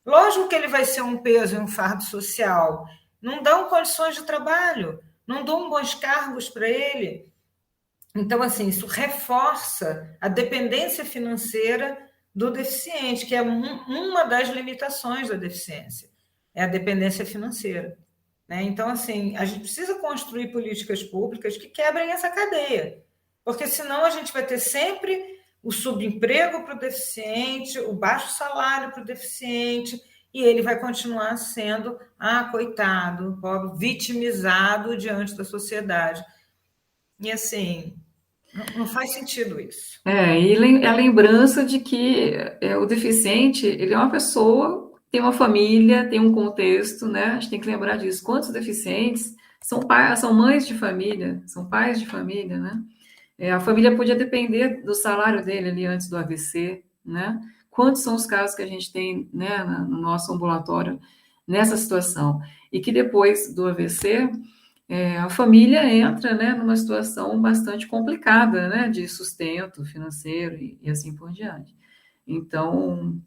Lógico que ele vai ser um peso e um fardo social, não dão condições de trabalho, não dão bons cargos para ele. Então, assim, isso reforça a dependência financeira do deficiente, que é uma das limitações da deficiência, é a dependência financeira. Né? Então, assim, a gente precisa construir políticas públicas que quebrem essa cadeia, porque senão a gente vai ter sempre o subemprego para o deficiente, o baixo salário para o deficiente, e ele vai continuar sendo, coitado, pobre, vitimizado diante da sociedade. E, assim, não faz sentido isso. E a lembrança de que o deficiente, ele é uma pessoa, tem uma família, tem um contexto, né? A gente tem que lembrar disso. Quantos deficientes são mães de família, são pais de família, né? A família podia depender do salário dele ali antes do AVC, né? Quantos são os casos que a gente tem, né, no nosso ambulatório nessa situação? E que depois do AVC, a família entra, né, numa situação bastante complicada, né, de sustento financeiro e assim por diante. Então,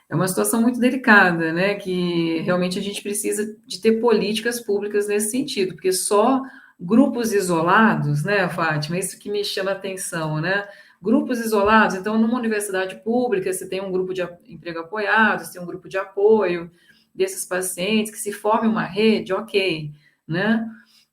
é uma situação muito delicada, né, que realmente a gente precisa de ter políticas públicas nesse sentido, porque só grupos isolados, né, Fátima, isso que me chama a atenção, né, grupos isolados, então, numa universidade pública, você tem um grupo de emprego apoiado, você tem um grupo de apoio desses pacientes, que se forme uma rede, ok, né,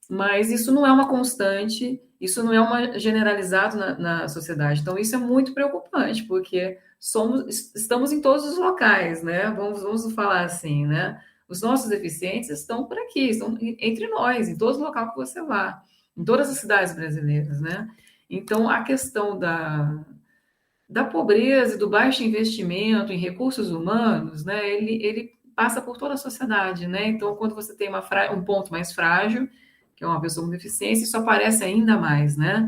mas isso não é uma constante, isso não é uma generalizado na sociedade. Então, isso é muito preocupante, porque estamos em todos os locais, né? Vamos falar assim, né? Os nossos deficientes estão por aqui, estão entre nós, em todos os locais que você vá, em todas as cidades brasileiras, né? Então, a questão da pobreza e do baixo investimento em recursos humanos, né? Ele passa por toda a sociedade, né? Então, quando você tem um ponto mais frágil, que é uma pessoa com deficiência, isso aparece ainda mais, né?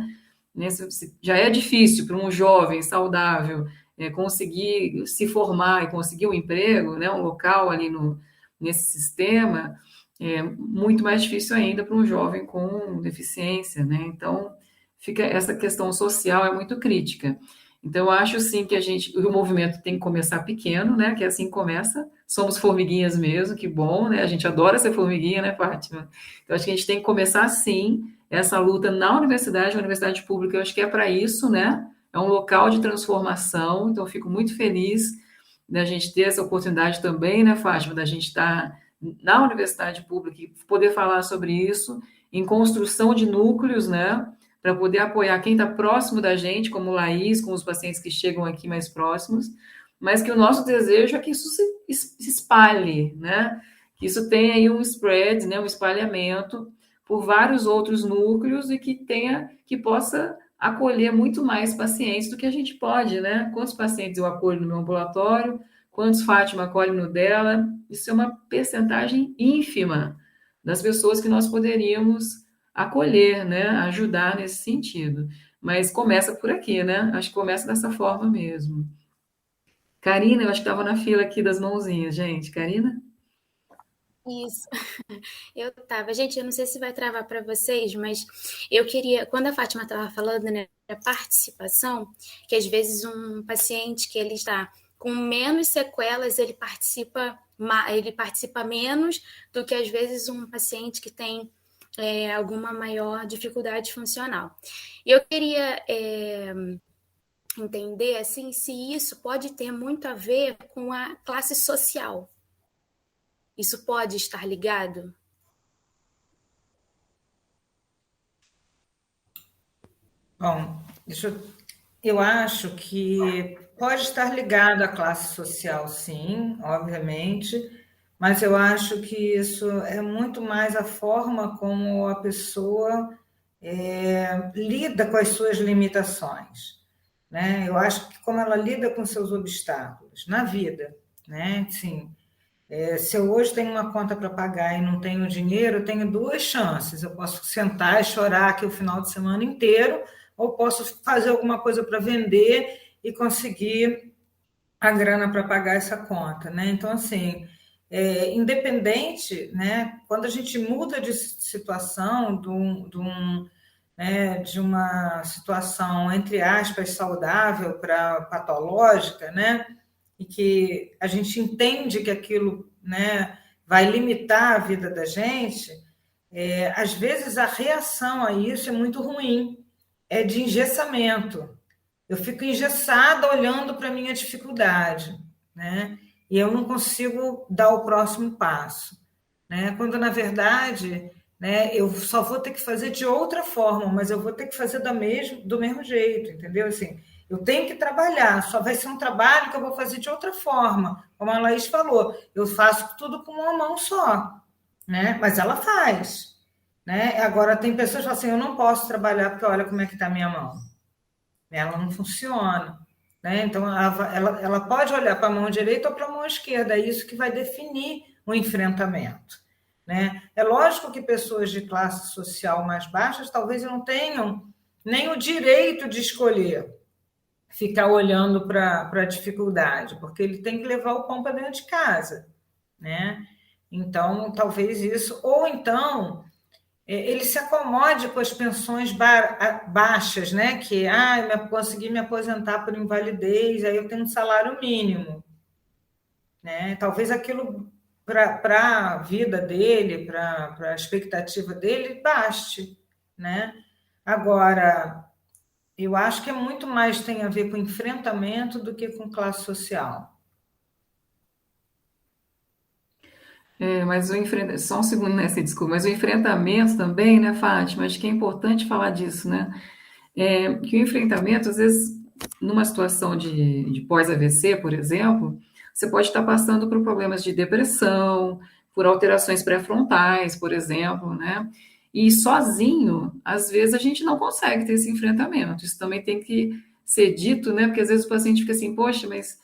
Já é difícil para um jovem saudável conseguir se formar e conseguir um emprego, né? Um local ali nesse sistema, é muito mais difícil ainda para um jovem com deficiência, né? Então, essa questão social é muito crítica. Então, eu acho sim que o movimento tem que começar pequeno, né? Que assim começa. Somos formiguinhas mesmo, que bom, né? A gente adora ser formiguinha, né, Fátima? Então, acho que a gente tem que começar sim essa luta na universidade, a universidade pública, eu acho que é para isso, né? É um local de transformação, então eu fico muito feliz da gente ter essa oportunidade também, né, Fátima, da gente estar na universidade pública e poder falar sobre isso, em construção de núcleos, né? Para poder apoiar quem está próximo da gente, como Laís, com os pacientes que chegam aqui mais próximos, mas que o nosso desejo é que isso se espalhe, né? Que isso tenha aí um spread, né? Um espalhamento por vários outros núcleos e que possa acolher muito mais pacientes do que a gente pode, né? Quantos pacientes eu acolho no meu ambulatório, quantos Fátima acolhe no dela, isso é uma percentagem ínfima das pessoas que nós poderíamos acolher, né? Ajudar nesse sentido. Mas começa por aqui, né? Acho que começa dessa forma mesmo. Karina, eu acho que estava na fila aqui das mãozinhas, gente. Karina? Isso, eu tava. Gente, eu não sei se vai travar para vocês, mas eu queria, quando a Fátima estava falando, né, da participação, que às vezes um paciente que ele está com menos sequelas, ele participa menos do que às vezes um paciente que tem alguma maior dificuldade funcional. E eu queria entender assim, se isso pode ter muito a ver com a classe social. Isso pode estar ligado? Bom, eu acho que pode estar ligado à classe social, sim, obviamente, mas eu acho que isso é muito mais a forma como a pessoa lida com as suas limitações, né? Eu acho que como ela lida com seus obstáculos na vida, né? Sim. Se eu hoje tenho uma conta para pagar e não tenho dinheiro, eu tenho duas chances. Eu posso sentar e chorar aqui o final de semana inteiro, ou posso fazer alguma coisa para vender e conseguir a grana para pagar essa conta, né? Então, assim, independente, né? Quando a gente muda de situação, de uma situação, entre aspas, saudável para patológica, né? E que a gente entende que aquilo, né, vai limitar a vida da gente, às vezes a reação a isso é muito ruim, é de engessamento. Eu fico engessada olhando para a minha dificuldade, né? E eu não consigo dar o próximo passo, né? Quando, na verdade, né, eu só vou ter que fazer de outra forma, mas eu vou ter que fazer do mesmo jeito, entendeu? Assim, eu tenho que trabalhar, só vai ser um trabalho que eu vou fazer de outra forma. Como a Laís falou, eu faço tudo com uma mão só, né? Mas ela faz, né? Agora, tem pessoas que falam assim, eu não posso trabalhar porque olha como é que está a minha mão. Ela não funciona, né? Então, ela pode olhar para a mão direita ou para a mão esquerda, é isso que vai definir o enfrentamento, né? É lógico que pessoas de classe social mais baixas talvez não tenham nem o direito de escolher ficar olhando para a dificuldade, porque ele tem que levar o pão para dentro de casa, né? Então, talvez isso, ou então ele se acomode com as pensões baixas, né? Que eu consegui me aposentar por invalidez, aí eu tenho um salário mínimo, né? Talvez aquilo para a vida dele, para a expectativa dele, baste, né? Agora, eu acho que muito mais tem a ver com enfrentamento do que com classe social. Mas só um segundo, né, desculpa, mas o enfrentamento também, né, Fátima, acho que é importante falar disso, né? Que o enfrentamento, às vezes, numa situação de pós-AVC, por exemplo, você pode estar passando por problemas de depressão, por alterações pré-frontais, por exemplo, né? E sozinho, às vezes, a gente não consegue ter esse enfrentamento. Isso também tem que ser dito, né? Porque às vezes o paciente fica assim, poxa, mas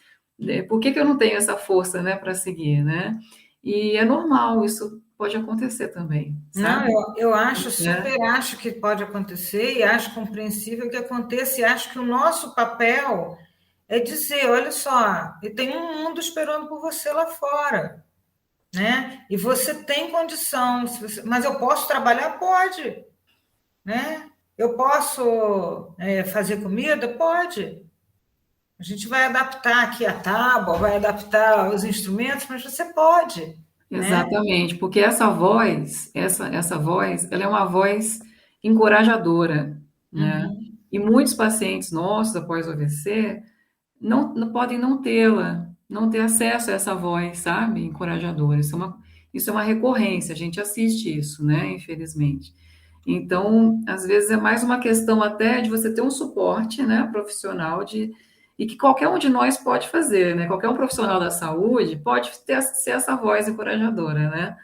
por que eu não tenho essa força, né, para seguir, né? E é normal, isso pode acontecer também, sabe? Não, eu acho, super acho que pode acontecer e acho compreensível que aconteça e acho que o nosso papel é dizer, olha só, tem um mundo esperando por você lá fora, né? E você tem condição, mas eu posso trabalhar? Pode, né? Eu posso fazer comida? Pode. A gente vai adaptar aqui a tábua, vai adaptar os instrumentos, mas você pode, né? Exatamente, porque essa voz, essa voz, ela é uma voz encorajadora, né? Uhum. E muitos pacientes nossos após o AVC não podem não tê-la, não ter acesso a essa voz, sabe? Encorajadora. Isso é uma recorrência, a gente assiste isso, né? Infelizmente. Então, às vezes é mais uma questão até de você ter um suporte, né, profissional e que qualquer um de nós pode fazer, né? Qualquer um profissional da saúde pode ser essa voz encorajadora, né?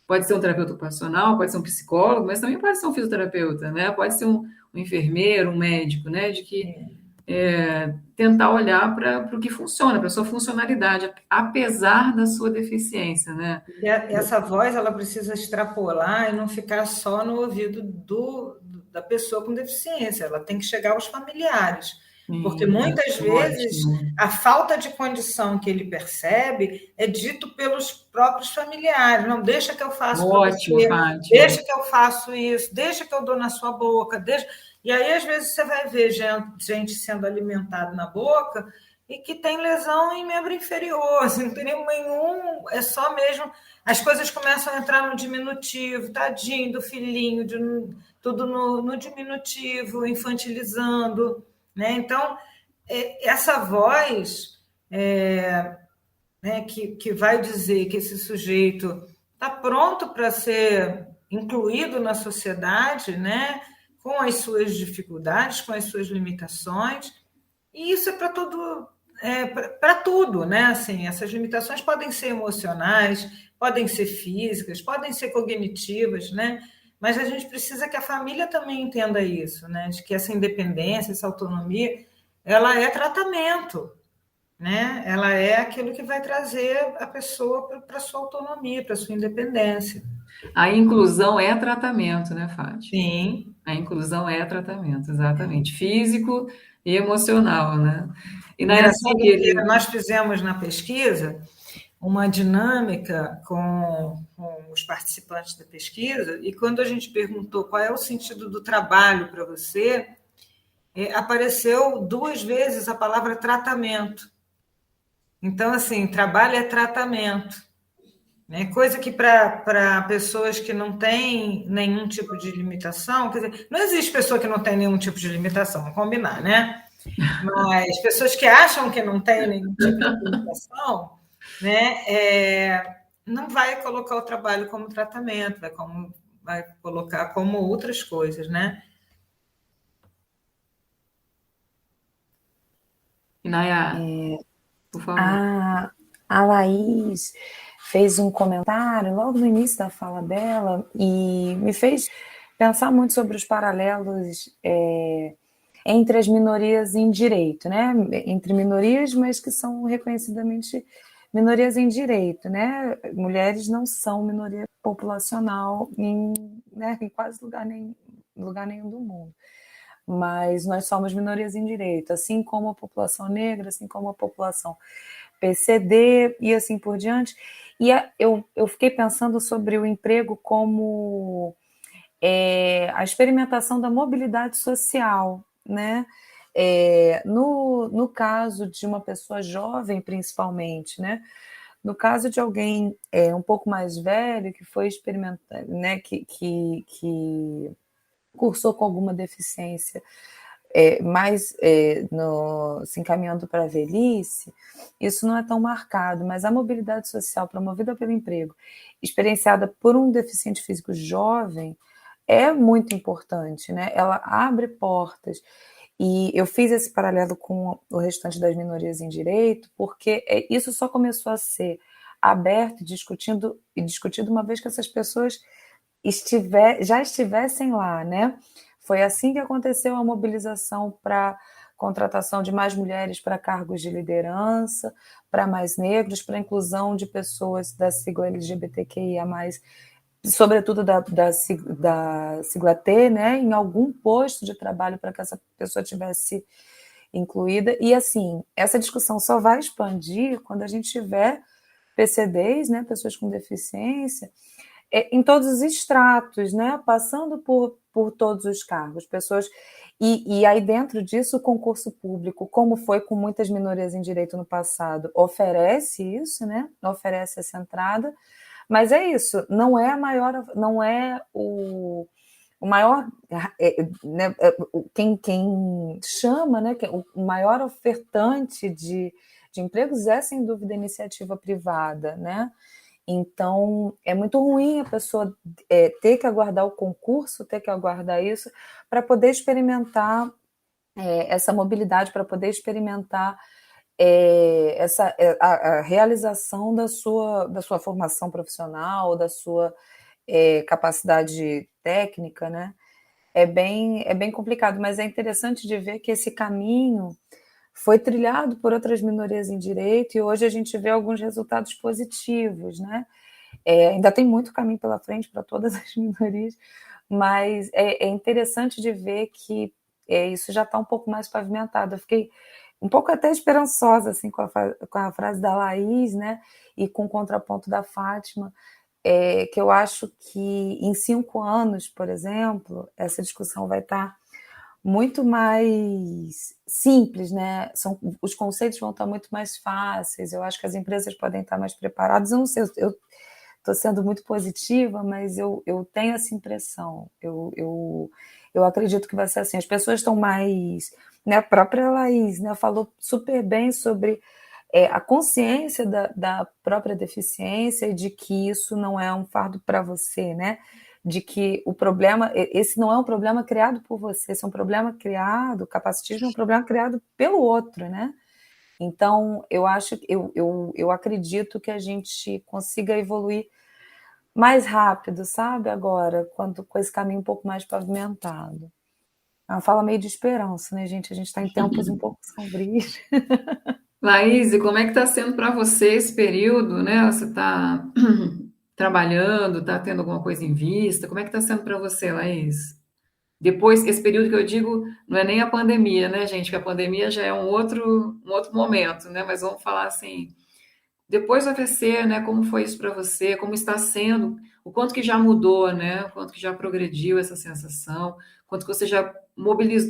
Pode ser um terapeuta ocupacional, pode ser um psicólogo, mas também pode ser um fisioterapeuta, né? Pode ser um enfermeiro, um médico, né? De que tentar olhar para o que funciona, para a sua funcionalidade, apesar da sua deficiência, né? E essa voz, ela precisa extrapolar e não ficar só no ouvido da pessoa com deficiência, ela tem que chegar aos familiares. Porque muitas vezes a falta de condição que ele percebe é dito pelos próprios familiares. Não, deixa que eu faço para você, deixa que eu faço isso, deixa que eu dou na sua boca, deixa... E aí, às vezes, você vai ver gente sendo alimentada na boca e que tem lesão em membro inferior, assim, não tem nenhum, é só mesmo... As coisas começam a entrar no diminutivo, tadinho do filhinho, tudo no diminutivo, infantilizando... Né? Então, essa voz né, que vai dizer que esse sujeito está pronto para ser incluído na sociedade, né, com as suas dificuldades, com as suas limitações, e isso é para tudo, para tudo, né? Assim, essas limitações podem ser emocionais, podem ser físicas, podem ser cognitivas, né? Mas a gente precisa que a família também entenda isso, né? De que essa independência, essa autonomia, ela é tratamento, né? Ela é aquilo que vai trazer a pessoa para a sua autonomia, para a sua independência. A inclusão é tratamento, né, Fátima? Sim. A inclusão é tratamento, exatamente. Físico e emocional, né? E nós fizemos na pesquisa uma dinâmica com os participantes da pesquisa, e quando a gente perguntou qual é o sentido do trabalho para você, apareceu 2 vezes a palavra tratamento. Então, assim, trabalho é tratamento, né? Coisa que para pessoas que não têm nenhum tipo de limitação, quer dizer, não existe pessoa que não tem nenhum tipo de limitação, vamos combinar, né? Mas pessoas que acham que não tem nenhum tipo de limitação, né, não vai colocar o trabalho como tratamento, vai colocar como outras coisas, né? E Nayá, por favor. A Laís fez um comentário logo no início da fala dela e me fez pensar muito sobre os paralelos entre as minorias em direito, né? Entre minorias, mas que são reconhecidamente minorias em direito, né? Mulheres não são minoria populacional né, em quase lugar nenhum do mundo. Mas nós somos minorias em direito, assim como a população negra, assim como a população PCD e assim por diante. E eu fiquei pensando sobre o emprego como a experimentação da mobilidade social, né? No caso de uma pessoa jovem, principalmente, né? No caso de alguém um pouco mais velho que foi experimentar, né? Que cursou com alguma deficiência se encaminhando para a velhice, isso não é tão marcado, mas a mobilidade social promovida pelo emprego, experienciada por um deficiente físico jovem, é muito importante, né? Ela abre portas. E eu fiz esse paralelo com o restante das minorias em direito, porque isso só começou a ser aberto e discutido uma vez que essas pessoas já estivessem lá, né? Foi assim que aconteceu a mobilização para contratação de mais mulheres para cargos de liderança, para mais negros, para a inclusão de pessoas da sigla LGBTQIA+, sobretudo da sigla T, né, em algum posto de trabalho para que essa pessoa tivesse incluída. E, assim, essa discussão só vai expandir quando a gente tiver PCDs, né, pessoas com deficiência, em todos os estratos, né? Passando por todos os cargos, pessoas. E aí, dentro disso, o concurso público, como foi com muitas minorias em direito no passado, oferece isso, né? Oferece essa entrada, mas é isso, não é a maior, não é o maior, né, quem chama, né, o maior ofertante de empregos é, sem dúvida, a iniciativa privada, né? Então, é muito ruim a pessoa ter que aguardar o concurso, ter que aguardar isso, para poder experimentar essa mobilidade, para poder experimentar a realização da sua formação profissional, da sua capacidade técnica, né? É bem complicado, mas é interessante de ver que esse caminho foi trilhado por outras minorias em direito e hoje a gente vê alguns resultados positivos, né? Ainda tem muito caminho pela frente para todas as minorias, mas é interessante de ver que isso já está um pouco mais pavimentado. Eu fiquei um pouco até esperançosa assim, com a frase da Laís, né? E com o contraponto da Fátima, que eu acho que em 5 anos, por exemplo, essa discussão vai estar muito mais simples, né? Os conceitos vão estar muito mais fáceis. Eu acho que as empresas podem estar mais preparadas. Eu não sei, eu estou sendo muito positiva, mas eu tenho essa impressão. Eu acredito que vai ser assim. As pessoas estão mais, né? A própria Laís, né, falou super bem sobre a consciência da própria deficiência e de que isso não é um fardo para você, né? De que o problema, esse não é um problema criado por você, esse é um problema criado, o capacitismo é um problema criado pelo outro, né? Então, eu acredito que a gente consiga evoluir mais rápido, sabe? Agora, com esse caminho um pouco mais pavimentado. É uma fala meio de esperança, né, gente? A gente está em tempos um pouco sombrios. Laís, e como é que está sendo para você esse período, né? Você está trabalhando, está tendo alguma coisa em vista? Como é que está sendo para você, Laís? Depois, esse período que eu digo, não é nem a pandemia, né, gente? Que a pandemia já é um outro momento, né? Mas vamos falar assim, depois do AVC, né? Como foi isso para você? Como está sendo? O quanto que já mudou, né? O quanto que já progrediu essa sensação? O quanto que você já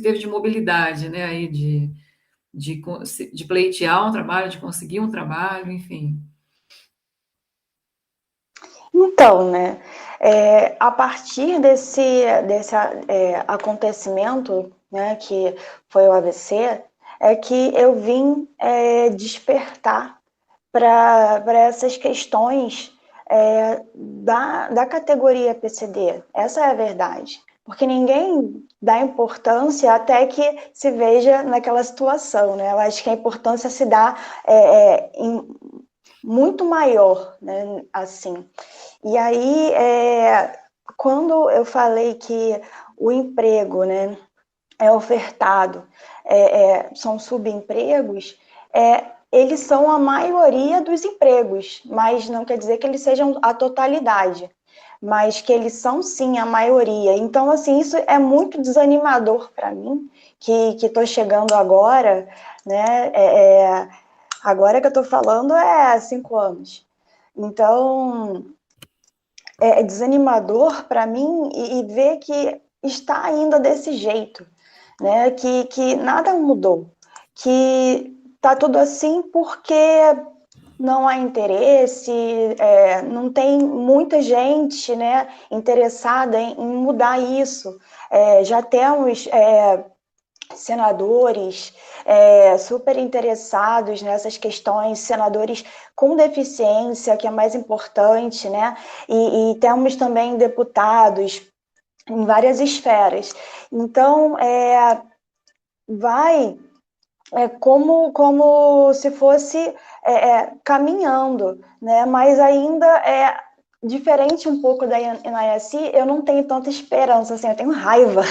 teve de mobilidade, né? Aí de pleitear um trabalho, de conseguir um trabalho, enfim. Então, né, a partir desse acontecimento, né, que foi o AVC, é que eu vim despertar para essas questões da categoria PCD. Essa é a verdade. Porque ninguém dá importância até que se veja naquela situação, né? Eu acho que a importância se dá muito maior, né? Assim. E aí, quando eu falei que o emprego, né, é ofertado, são subempregos, eles são a maioria dos empregos, mas não quer dizer que eles sejam a totalidade, mas que eles são sim a maioria. Então, assim, isso é muito desanimador para mim, que estou chegando agora, né? Agora que eu estou falando há 5 anos. Então, é desanimador para mim e ver que está ainda desse jeito, né? Que nada mudou, que tá tudo assim porque não há interesse, não tem muita gente, né, interessada em mudar isso. Já temos senadores super interessados nessas questões, senadores com deficiência, que é mais importante, né? E temos também deputados em várias esferas. Então, vai como se fosse caminhando, né? Mas ainda diferente um pouco da NISI, eu não tenho tanta esperança, assim, eu tenho raiva.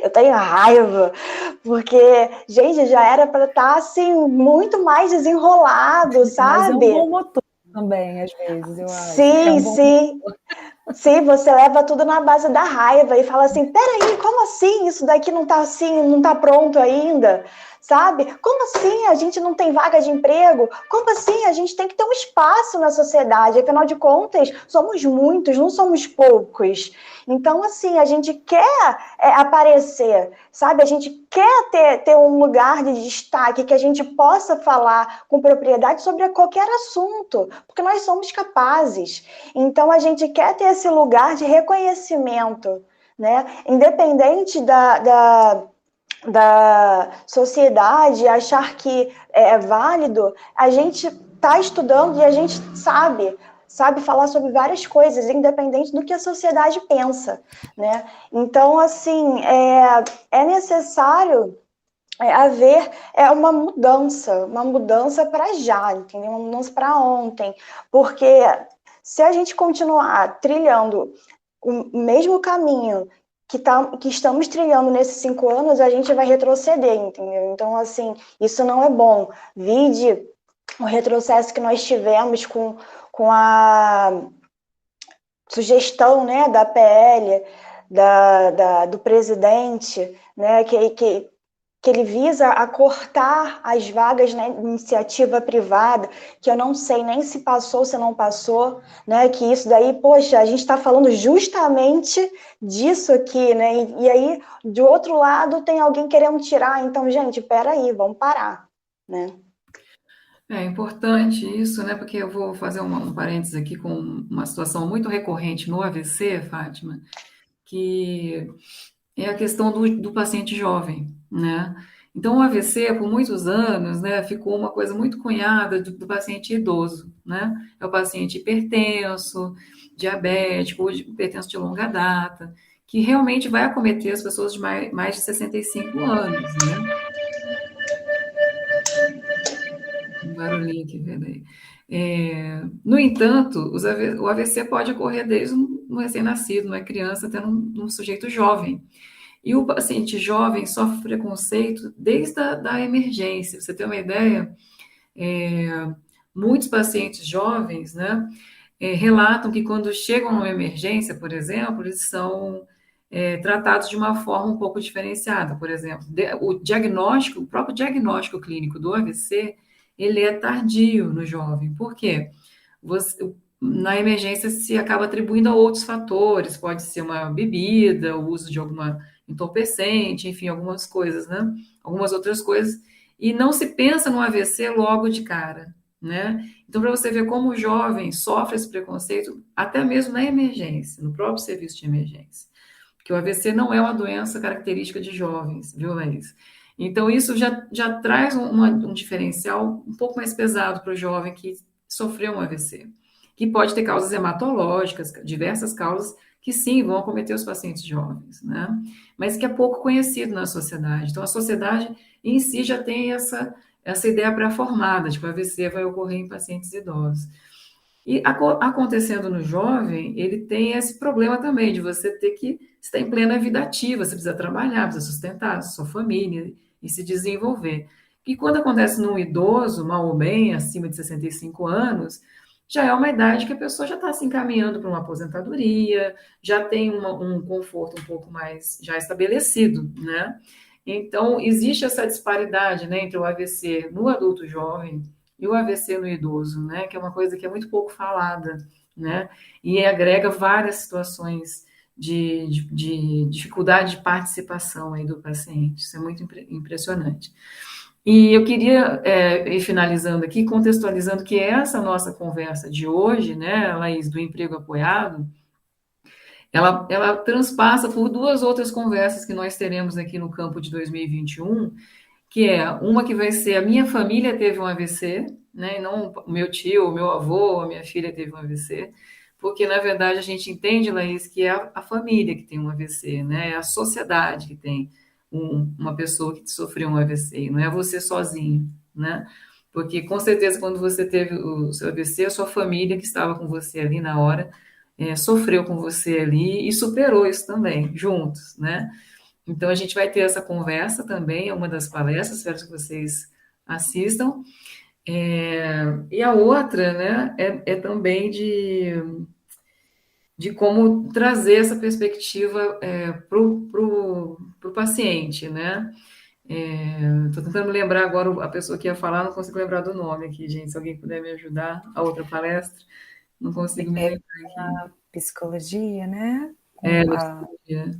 Eu tenho raiva, porque, gente, já era para estar assim, muito mais desenrolado, sabe? Mas é um bom motor também, às vezes, eu acho. Sim, sim. Sim, você leva tudo na base da raiva e fala assim, peraí, como assim? Isso daqui não tá assim, não tá pronto ainda, sabe? Como assim a gente não tem vaga de emprego? Como assim a gente tem que ter um espaço na sociedade? Afinal de contas, somos muitos, não somos poucos. Então, assim, a gente quer aparecer, sabe? A gente quer ter um lugar de destaque que a gente possa falar com propriedade sobre qualquer assunto, porque nós somos capazes. Então, a gente quer ter esse lugar de reconhecimento, né? Independente da sociedade achar que é válido, a gente está estudando e a gente sabe falar sobre várias coisas, independente do que a sociedade pensa, né? Então, assim, é necessário haver uma mudança para já, entendeu? Uma mudança para ontem, porque se a gente continuar trilhando o mesmo caminho que estamos trilhando nesses 5 anos, a gente vai retroceder, entendeu? Então, assim, isso não é bom. Vide o retrocesso que nós tivemos com a sugestão, né, da PL, do presidente, né, que ele visa a cortar as vagas na iniciativa privada, que eu não sei nem se passou, se não passou, né? Que isso daí, poxa, a gente está falando justamente disso aqui, né? E aí, de outro lado, tem alguém querendo tirar. Então, gente, peraí, vamos parar, né? É importante isso, né? Porque eu vou fazer um parênteses aqui com uma situação muito recorrente no AVC, Fátima, que é a questão do paciente jovem, né? Então, o AVC, por muitos anos, né, ficou uma coisa muito cunhada do paciente idoso, né? É o paciente hipertenso, diabético, ou hipertenso de longa data, que realmente vai acometer as pessoas de mais de 65 anos, né? Um barulhinho aqui, vendo aí. No entanto, o AVC pode ocorrer desde um recém-nascido, uma criança, até num sujeito jovem. E o paciente jovem sofre preconceito desde da emergência. Pra você ter uma ideia, muitos pacientes jovens, né, relatam que quando chegam numa emergência, por exemplo, eles são tratados de uma forma um pouco diferenciada. Por exemplo, o próprio diagnóstico clínico do AVC, ele é tardio no jovem. Por quê? Na emergência se acaba atribuindo a outros fatores, pode ser uma bebida, o uso de alguma entorpecente, enfim, algumas coisas, né? Algumas outras coisas, e não se pensa no AVC logo de cara, né? Então, para você ver como o jovem sofre esse preconceito, até mesmo na emergência, no próprio serviço de emergência. Porque o AVC não é uma doença característica de jovens, viu, Laís? Então, isso já traz um diferencial um pouco mais pesado para o jovem que sofreu um AVC, que pode ter causas hematológicas, diversas causas, que sim, vão acometer os pacientes jovens, né? Mas que é pouco conhecido na sociedade. Então, a sociedade em si já tem essa ideia pré-formada de que o AVC vai ocorrer em pacientes idosos. E acontecendo no jovem, ele tem esse problema também de você ter que estar em plena vida ativa, você precisa trabalhar, precisa sustentar a sua família e se desenvolver. E quando acontece num idoso, mal ou bem, acima de 65 anos, já é uma idade que a pessoa já está se encaminhando para uma aposentadoria, já tem um conforto um pouco mais já estabelecido, né? Então, existe essa disparidade, né, entre o AVC no adulto jovem e o AVC no idoso, né, que é uma coisa que é muito pouco falada, né, e agrega várias situações de dificuldade de participação aí do paciente. Isso é muito impressionante. E eu queria ir finalizando aqui, contextualizando que essa nossa conversa de hoje, né, Laís, do emprego apoiado, ela transpassa por duas outras conversas que nós teremos aqui no campo de 2021, que é uma que vai ser a minha família teve um AVC, né, e não o meu tio, o meu avô, a minha filha teve um AVC, porque, na verdade, a gente entende, Laís, que é a família que tem um AVC, né, é a sociedade que tem uma pessoa que sofreu um AVC, não é você sozinho, né, porque, com certeza, quando você teve o seu AVC, a sua família que estava com você ali na hora, sofreu com você ali e superou isso também, juntos, né? Então, a gente vai ter essa conversa também, é uma das palestras, espero que vocês assistam. E a outra, né, é também de como trazer essa perspectiva para o paciente, né? Estou tentando lembrar agora a pessoa que ia falar, não consigo lembrar do nome aqui, gente, se alguém puder me ajudar, a outra palestra, não consigo me lembrar aqui. A psicologia, né? Psicologia.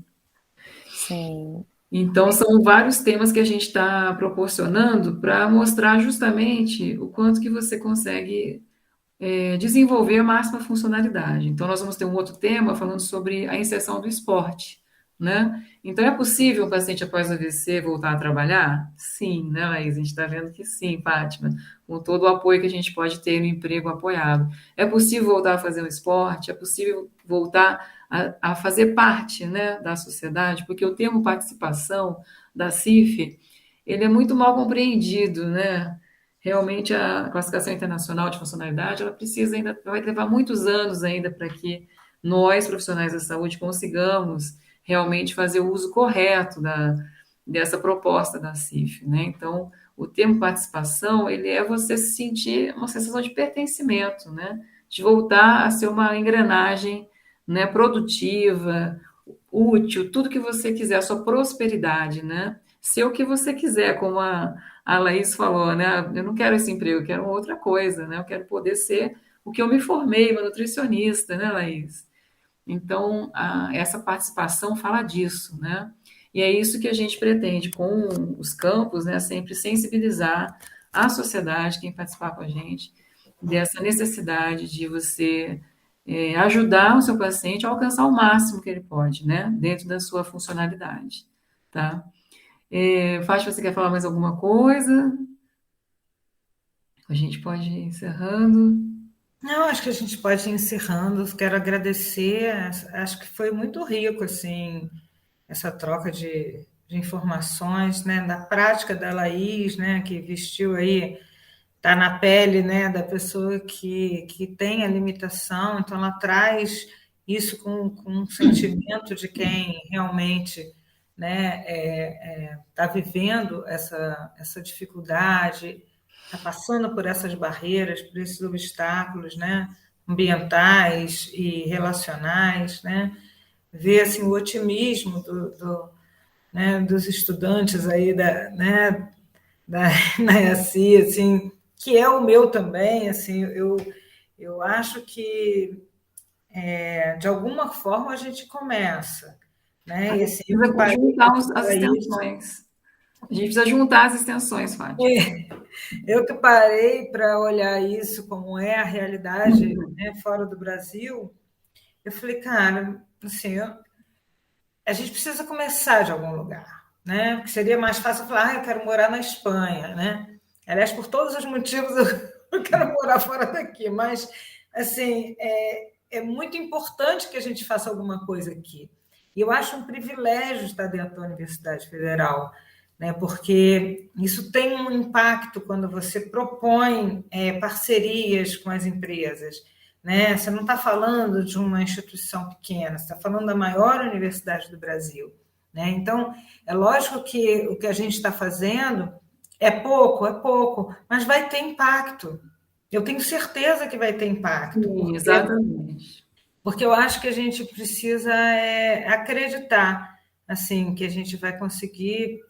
Sim. Então, são vários temas que a gente está proporcionando para mostrar justamente o quanto que você consegue desenvolver a máxima funcionalidade. Então, nós vamos ter um outro tema falando sobre a inserção do esporte, né? Então, é possível um paciente após AVC voltar a trabalhar? Sim, né, Laís? A gente está vendo que sim, Fátima, com todo o apoio que a gente pode ter no emprego apoiado. É possível voltar a fazer um esporte? É possível voltar a fazer parte, né, da sociedade? Porque o termo participação da CIF, ele é muito mal compreendido, né? Realmente a classificação internacional de funcionalidade, ela precisa ainda, vai levar muitos anos ainda para que nós, profissionais da saúde, consigamos realmente fazer o uso correto dessa proposta da CIF, né? Então, o termo participação, ele é você se sentir uma sensação de pertencimento, né? De voltar a ser uma engrenagem, né, produtiva, útil, tudo que você quiser, a sua prosperidade, né? Ser o que você quiser, como a Laís falou, né? Eu não quero esse emprego, eu quero outra coisa, né? Eu quero poder ser o que eu me formei, uma nutricionista, né, Laís? Então, essa participação fala disso, né? E é isso que a gente pretende com os campos, né? Sempre sensibilizar a sociedade, quem participar com a gente, dessa necessidade de você ajudar o seu paciente a alcançar o máximo que ele pode, né? Dentro da sua funcionalidade, tá? Fátima, você quer falar mais alguma coisa? A gente pode ir encerrando. Não, acho que a gente pode ir encerrando. Quero agradecer. Acho que foi muito rico, assim, essa troca de informações, né, da prática da Laís, né, que vestiu aí, está na pele, né, da pessoa que tem a limitação, então ela traz isso com um sentimento de quem realmente, né, está vivendo essa dificuldade, está passando por essas barreiras, por esses obstáculos, né, ambientais e relacionais, né, ver assim, o otimismo né, dos estudantes aí da EACI, assim, que é o meu também, assim, eu acho que de alguma forma a gente começa, né? A gente precisa juntar as extensões. A gente precisa juntar as extensões, Fátima. Eu que parei para olhar isso como é a realidade, né, fora do Brasil, eu falei, cara, assim, a gente precisa começar de algum lugar, né? Porque seria mais fácil falar, eu quero morar na Espanha, né? Aliás, por todos os motivos eu quero morar fora daqui, mas assim, é muito importante que a gente faça alguma coisa aqui. E eu acho um privilégio estar dentro da Universidade Federal, né? Porque isso tem um impacto quando você propõe parcerias com as empresas, né? Você não está falando de uma instituição pequena, você está falando da maior universidade do Brasil, né? Então, é lógico que o que a gente está fazendo é pouco, mas vai ter impacto. Eu tenho certeza que vai ter impacto. Sim, exatamente. Porque eu acho que a gente precisa acreditar assim, que a gente vai conseguir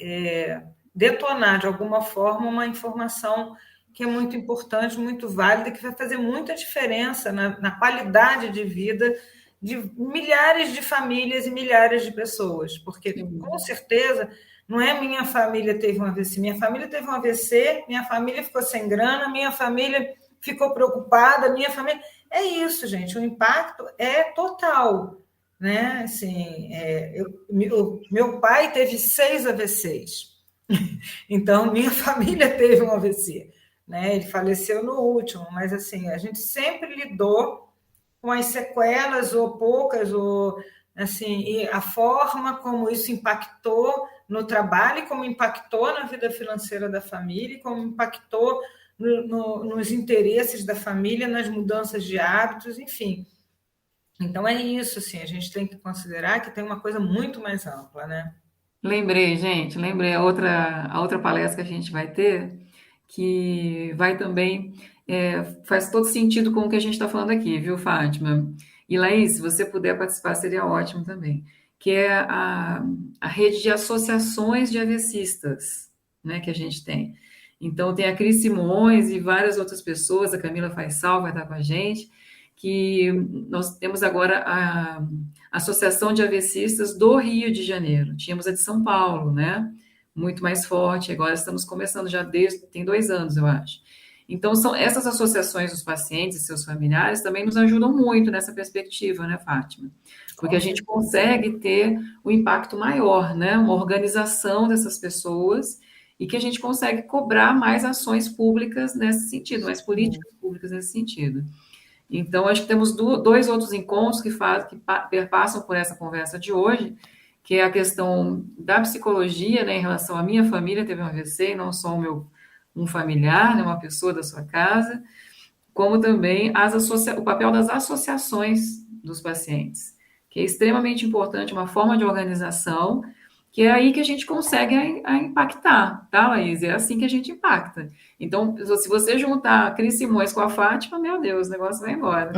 detonar de alguma forma uma informação que é muito importante, muito válida, que vai fazer muita diferença na qualidade de vida de milhares de famílias e milhares de pessoas. Porque, com certeza, não é minha família teve um AVC, minha família teve um AVC, minha família ficou sem grana, minha família ficou preocupada, minha família... É isso, gente, o impacto é total, né? Assim, meu pai teve 6 AVCs, então minha família teve um AVC, né? Ele faleceu no último, mas assim, a gente sempre lidou com as sequelas, ou poucas, ou assim, e a forma como isso impactou no trabalho, como impactou na vida financeira da família, como impactou nos interesses da família, nas mudanças de hábitos, enfim. Então é isso, assim, a gente tem que considerar que tem uma coisa muito mais ampla, né? Lembrei, gente, lembrei a outra palestra que a gente vai ter, que vai também, faz todo sentido com o que a gente está falando aqui, viu, Fátima? E Laís, se você puder participar, seria ótimo também, que é a rede de associações de AVCistas, né, que a gente tem. Então, tem a Cris Simões e várias outras pessoas, a Camila Faisal vai estar com a gente, que nós temos agora a Associação de AVCistas do Rio de Janeiro. Tínhamos a de São Paulo, né? Muito mais forte. Agora estamos começando já tem 2 anos, eu acho. Então, são essas associações dos pacientes e seus familiares também nos ajudam muito nessa perspectiva, né, Fátima? Porque a gente consegue ter um impacto maior, né? Uma organização dessas pessoas e que a gente consegue cobrar mais ações públicas nesse sentido, mais políticas públicas nesse sentido. Então, acho que temos 2 outros encontros que perpassam por essa conversa de hoje, que é a questão da psicologia, né, em relação à minha família teve um AVC, e não só um familiar, né, uma pessoa da sua casa, como também o papel das associações dos pacientes, que é extremamente importante, uma forma de organização, que é aí que a gente consegue impactar, tá, Laís? É assim que a gente impacta. Então, se você juntar a Cris Simões com a Fátima, meu Deus, o negócio vai embora.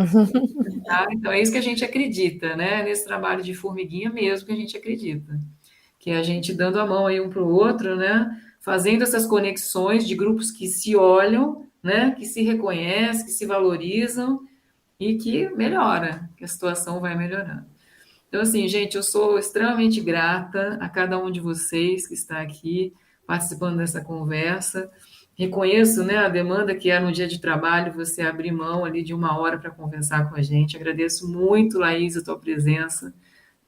Tá? Então, é isso que a gente acredita, né? Nesse trabalho de formiguinha mesmo que a gente acredita. Que é a gente dando a mão aí um para o outro, né? Fazendo essas conexões de grupos que se olham, né? Que se reconhecem, que se valorizam e que melhora, que a situação vai melhorando. Então, assim, gente, eu sou extremamente grata a cada um de vocês que está aqui participando dessa conversa. Reconheço, né, a demanda que é no dia de trabalho você abrir mão ali de 1 hora para conversar com a gente. Agradeço muito, Laís, a tua presença.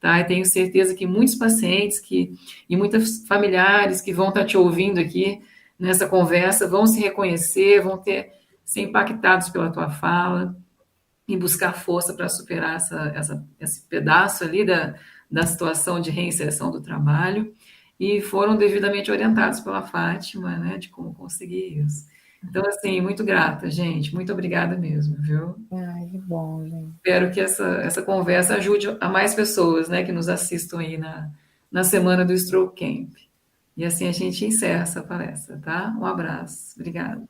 Tá? E tenho certeza que muitos pacientes e muitos familiares que vão estar te ouvindo aqui nessa conversa vão se reconhecer, vão ser impactados pela tua fala e buscar força para superar esse pedaço ali da situação de reinserção do trabalho, e foram devidamente orientados pela Fátima, né, de como conseguir isso. Então, assim, muito grata, gente, muito obrigada mesmo, viu? Ai, que bom, gente. Espero que essa conversa ajude a mais pessoas, né, que nos assistam aí na semana do Stroke Camp. E assim a gente encerra essa palestra, tá? Um abraço, obrigada.